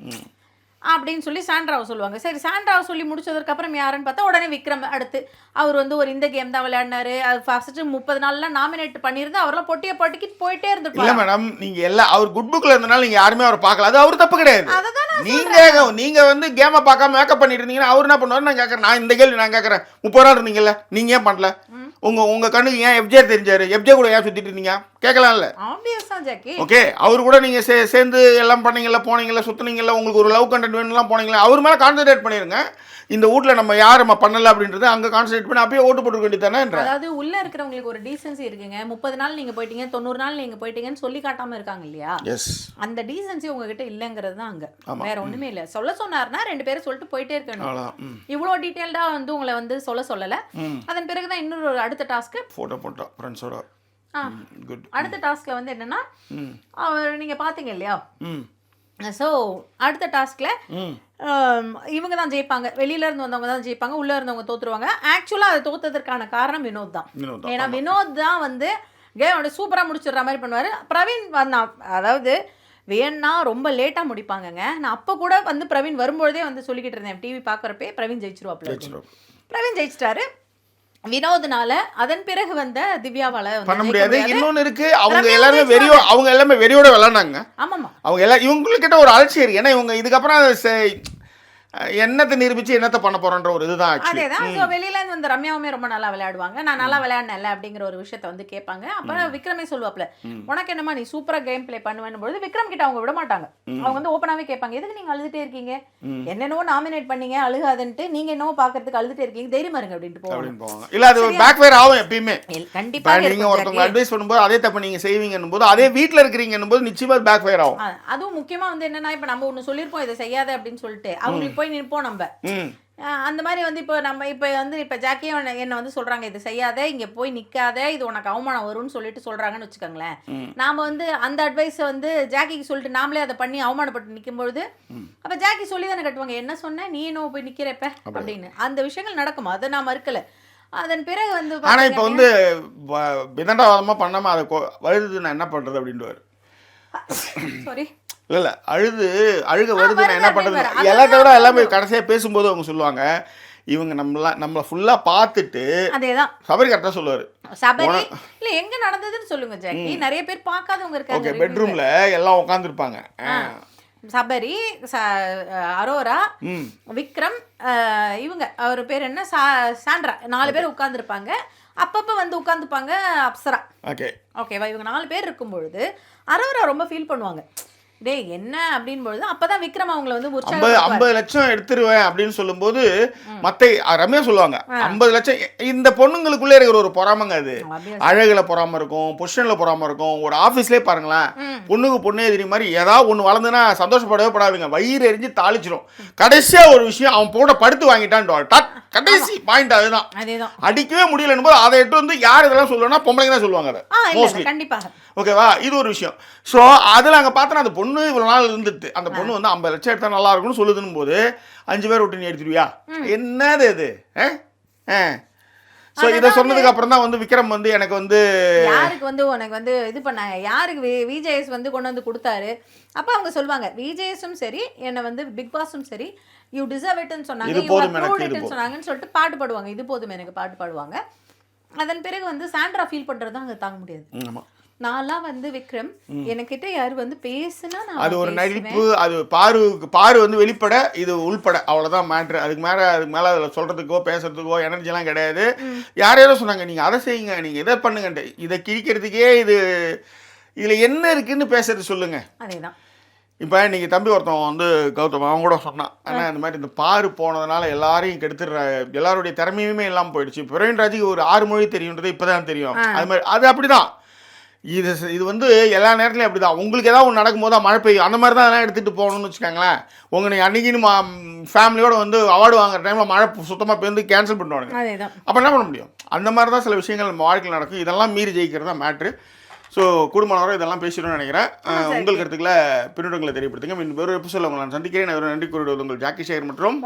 அப்படின்னு சொல்லி சாண்ட்ராவை சொல்லுவாங்க. சரி, சாண்ட்ராவை சொல்லி முடிச்சதுக்கு அப்புறம் யாருன்னு பார்த்தா உடனே விக்ரம் அடுத்து அவர் வந்து ஒரு இந்த கேம் தான் விளையாடினாரு. அது ஃபர்ஸ்ட் 30 நாள்லாம் நாமினேட் பண்ணியிருந்து அவரெல்லாம் பொட்டிக்கிட்டு போயிட்டே இருந்துருப்பாங்க.
இல்லை மேடம், நீங்க எல்லாம் அவர் குட் புக்ல இருந்தனால நீங்க யாருமே அவர் பார்க்கல, அது அவர் தப்பு கிடையாது. நீங்க வந்து கேமை பார்க்காம மேக்கப் பண்ணிட்டு இருந்தீங்கன்னா அவர் என்ன பண்ணுவாரு? நான் கேட்கறேன், நான் இந்த கேள்வி நான் கேட்கறேன். 30 நாள் இருந்தீங்கல்ல, நீங்க ஏன் பண்ணல? உங்க கண்ணுக்கு ஏன் எஃப்ஜே தெரிஞ்சாரு? எஃப்ஜே கூட ஏன் சுத்திட்டு இருந்தீங்க? கேட்கலாம்ல. ஓகே, அவர் கூட நீங்க சேர்ந்து எல்லாம் பண்ணீங்கல்ல, போனீங்கல்ல, சுத்துனீங்கல்ல, உங்களுக்கு ஒரு லவ் கண்டென்ட் வேணும்லாம் போனீங்களா, அவர் மேல கான்சென்ட்ரேட் பண்ணிருங்க. இந்த வீட்ல நம்ம யார் நம்ம பண்ணல அப்படின்றது அங்க கான்சென்ட்ரேட் பண்ணி அப்படியே ஓட்டு போட்டுக்க வேண்டியதானே.
அதாவது உள்ள இருக்கிறவங்களுக்கு ஒரு டீசென்சி இருக்குங்க. 30 நாள் நீங்க போயிட்டீங்க, 90 நாள் நீங்க போயிட்டீங்கன்னு சொல்லி காட்டாம இருக்காங்க இல்லையா? அந்த டீசென்சி உங்ககிட்ட இல்லங்கிறது தான் அங்க, வேற ஒண்ணுமே இல்ல. சொல்ல சொன்னார்னா 2 பேரும் சொல்லிட்டு போயிட்டே இருக்கணும். இவ்வளவு டீடைல்டா வந்து உங்களை வந்து சொல்லல. அதன் பிறகுதான் இன்னொரு அடுத்த டாஸ்க்
போட்டோ ஃப்ரெண்ட்ஸோட
அடுத்த டாஸ்க்ல வந்து என்னன்னா, நீங்க பாத்தீங்க இல்லையா? ஸோ அடுத்த டாஸ்க்ல இவங்க தான் ஜெயிப்பாங்க. வெளியில இருந்து வந்தவங்க தான் ஜெயிப்பாங்க, உள்ள இருந்தவங்க தோத்துருவாங்க. ஆக்சுவலா அது தோத்ததற்கான காரணம் வினோத் தான். ஏன்னா வினோத் தான் வந்து கேம் சூப்பரா முடிச்சிடுற மாதிரி பண்ணுவாரு. பிரவீன் வந்தான், அதாவது வேணா ரொம்ப லேட்டா முடிப்பாங்கங்க. நான் அப்ப கூட வந்து பிரவீன் வரும்பொழுதே வந்து சொல்லிக்கிட்டு இருந்தேன், டிவி பாக்குறப்பே பிரவீன் ஜெயிச்சிருவாப்ல. பிரவீன் ஜெயிச்சிட்டாரு. வினோத்னால அதன் பிறகு வந்த திவ்யாவால
பண்ண முடியாது. இன்னொன்னு இருக்கு, அவங்க எல்லாமே வெறியோட விளையாண்டாங்க.
ஆமாமா,
அவங்க எல்லாம் இவங்ககிட்ட ஒரு அலட்சியம் இருக்கு. ஏன்னா இவங்க இதுக்கப்புறம் என்னத்தை நிரூபிச்சு என்னத்தை பண்ண போறோன்ற ஒரு இதுதான்.
அதேதான். ஸோ வெளியில இருந்து வந்து ரம்யாவுமே ரொம்ப நல்லா விளையாடுவாங்க. நான் நல்லா விளையாடினேன்ல அப்படிங்கிற ஒரு விஷயத்த வந்து கேட்பாங்க. அப்புறம் விக்ரமே சொல்லுவாப்ல, உனக்கு என்னமா நீ சூப்பரா கேம் பிளே பண்ணுவேன்னு பொழுது விக்ரம் கிட்ட அவங்க விட மாட்டாங்க. அவங்க வந்து ஓப்பனாவே கேட்பாங்க, எதுக்கு நீங்க அழுதுட்டே இருக்கீங்க, என்னென்னவோ நாமினேட் பண்ணீங்க அழுகாதுன்ட்டு, நீங்க என்னவோ பாக்குறதுக்கு அழுதுட்டே இருக்கீங்க, தைரியமா இருங்க அப்படின்ட்டு போவாங்க.
இல்ல அது பேக் ஃபயர் ஆகும் எப்பயுமே.
கண்டிப்பா
நீங்க ஒருத்தவங்க அட்வைஸ் பண்ணும்போது அதே தப்பு நீங்க செய்வீங்கன்னும் போது, அதே வீட்ல இருக்கிறீங்கன்னும் போது நிச்சயமா பேக் ஃபயர் ஆகும்.
அதுவும் முக்கியமா வந்து என்னன்னா, இப்ப நம்ம ஒண்ணு சொல்லிருப்போம் இதை செய்யாத அப்படின்னு சொல்லிட்டு அவங்களுக்கு போய் நிற்போம் நம்ம. அந்த மாதிரி வந்து இப்போ ஜாக்கியும் என்ன வந்து சொல்றாங்க, இது செய்யாத, இங்க போய் நிக்காத, இது உனக்கு அவமானம் வரும்னு சொல்லிட்டு சொல்றாங்கன்னு வச்சுக்கோங்களேன். நாம வந்து அந்த அட்வைஸை வந்து ஜாக்கிக்கு சொல்லிட்டு நாமளே அதை பண்ணி அவமானப்பட்டு நிக்கும்பொழுது அப்ப ஜாக்கி சொல்லி தானே கட்டுவாங்க, என்ன சொன்ன நீ என்ன போய் நிக்கிறப்ப அப்படின்னு. அந்த விஷயங்கள் நடக்கும், அதை நான் மறுக்கல. அதன் பிறகு வந்து
ஆனா இப்ப வந்து விதண்டாவாதமா பண்ணாம அதை வருது, நான் என்ன பண்றது அப்படின்ட்டு
சாரி
இல்லை அழுக வருது, நான் என்ன
வருது,
பண்ணுறது
அதே வர.
எல்லாத்த விட எல்லாமே கடைசியாக பேசும்போது அவங்க சொல்லுவாங்க, இவங்க நம்மளை ஃபுல்லாக பார்த்துட்டு
அதேதான்
சபரி கரெக்டாக சொல்லுவார்.
சபரி இல்ல எங்க நடந்ததுன்னு சொல்லுங்க ஜாக்கி. நிறைய பேர் பார்க்காதவங்க
ஓகே,
இருக்காங்க.
பெட்ரூமில் எல்லாம் உட்காந்துருப்பாங்க.
சபரி, அரோரா, விக்ரம், இவங்க அவர் பேர் என்ன, சாண்ட்ரா, 4 பேர் உட்காந்துருப்பாங்க. அப்பப்போ வந்து உட்காந்துப்பாங்க அப்சரா. ஓகேவா? இவங்க 4 பேர் இருக்கும் பொழுது அரோரா ரொம்ப ஃபீல் பண்ணுவாங்க. டேய் என்ன அப்படின் பொழுது அப்பதான் விக்ரம் அவங்கள வந்து
50 லட்சம் எடுத்துருவேன் அப்படின்னு சொல்லும்போது மத்த ரம்யா சொல்லுவாங்க 50 லட்சம். இந்த பொண்ணுங்களுக்குள்ளே இருக்கிற ஒரு பொறாமங்க அது. அழகுல பொறாம இருக்கும், பொசிஷன்ல பொறாம இருக்கும். ஒரு ஆஃபீஸ்லேயே பாருங்களேன், பொண்ணுக்கு பொண்ணே எதிரி மாதிரி ஏதாவது ஒன்று வளர்ந்துன்னா சந்தோஷப்படவே படாதுங்க, வயிறு எரிஞ்சு தாளிச்சிடும். கடைசியா ஒரு விஷயம், அவன் போட படுத்து வாங்கிட்டான், கடைசி பாயிண்ட் அதுதான். அடிக்கவே முடியலன்னு போது அதை எடுத்து வந்து யார் இதெல்லாம் சொல்லுவாங்கன்னா பொம்பளைங்க தான் சொல்லுவாங்க அதை மோஸ்ட்லி.
கண்டிப்பாக.
ஓகேவா? இது ஒரு விஷயம். ஸோ அதில் அங்கே பார்த்தோன்னா அந்த பொண்ணு இவ்வளோ நாள் இருந்துட்டு அந்த பொண்ணு வந்து 50 லட்சம் எடுத்தால் நல்லா இருக்கும்னு சொல்லுதுன்னு போது 5 பேர் விட்டு நீ எடுத்துருவியா? என்னது இது? ஸோ இதை சொன்னதுக்கு அப்புறம் தான் வந்து விக்ரம் வந்து எனக்கு வந்து
யாருக்கு வந்து உனக்கு வந்து இது பண்ணாங்க, யாருக்கு விஜேஎஸ் வந்து கொண்டு வந்து கொடுத்தாரு. அப்போ அவங்க சொல்லுவாங்க, விஜேஎஸும் சரி என்னை வந்து பிக் பாஸும் சரி யூ டிசர்வ் இட்னு சொன்னாங்க, சொன்னாங்கன்னு சொல்லிட்டு பாட்டு பாடுவாங்க. இது போதும் எனக்கு பாட்டு பாடுவாங்க. அதன் பிறகு வந்து சாண்ட்ரா ஃபீல் பண்ணுறது தான் அங்கே தாங்க முடியாது. நான்லாம் வந்து விக்ரம் என்கிட்ட யார் வந்து பேசுனா
அது ஒரு நடிப்பு, அது பாரு வந்து வெளிப்பட, இது உள்பட, அவ்வளோதான் மேட்ரு. அதுக்கு மேலே அதில் சொல்கிறதுக்கோ பேசுறதுக்கோ எனர்ஜிலாம் கிடையாது. யாரையாரோ சொன்னாங்க நீங்கள் அதை செய்யுங்க, நீங்கள் இதை பண்ணுங்கன்ட்டு. இதை கிழிக்கிறதுக்கே இதில் என்ன இருக்குன்னு பேசுறது சொல்லுங்கள்.
அதேதான்.
இப்போ இன்றைக்கி தம்பி ஒருத்தன் வந்து கௌதம் அவன் கூட சொன்னான், ஆனால் இந்த மாதிரி இந்த பாரு போனதுனால எல்லாரையும் கெடுத்துடுற, எல்லாருடைய திறமையுமே இல்லாமல் போயிடுச்சு. பிரவீன்ராஜுக்கு ஒரு 6 மொழி தெரியுன்றது இப்போ தான் தெரியும். அது மாதிரி அது அப்படி தான். இது வந்து எல்லா நேரத்துலையும் அப்படி தான். உங்களுக்கு ஏதாவது ஒன்று நடக்கும்போது தான் மழை பெய்யும், அந்த மாதிரி தான் அதெல்லாம் எடுத்துகிட்டு போகணும்னு வச்சுக்கோங்களேன். நீங்கள் அன்றைக்கின்னு ஃபேமிலியோடு வந்து அவார்டு வாங்குற டைமில் மழை சுத்தமாக பேருந்து கேன்சல் பண்ணுவாங்க. அப்போ என்ன பண்ண முடியும்? அந்த மாதிரி தான் சில விஷயங்கள் நம்ம வாழ்க்கையில் நடக்கும். இதெல்லாம் மீறி ஜெயிக்கிறது தான் மேட்ரு. ஸோ குடும்பம் இதெல்லாம் பேசிடணும்னு நினைக்கிறேன். உங்கள் கருத்துக்களை பின்னூட்டங்களை தெரியப்படுத்துங்க. இன்னும் ஒரு எபிசோட உங்களை நான் சந்திக்கிறேன். நன்றி கூறுவது உங்கள் ஜாக்கி சேகர் மற்றும்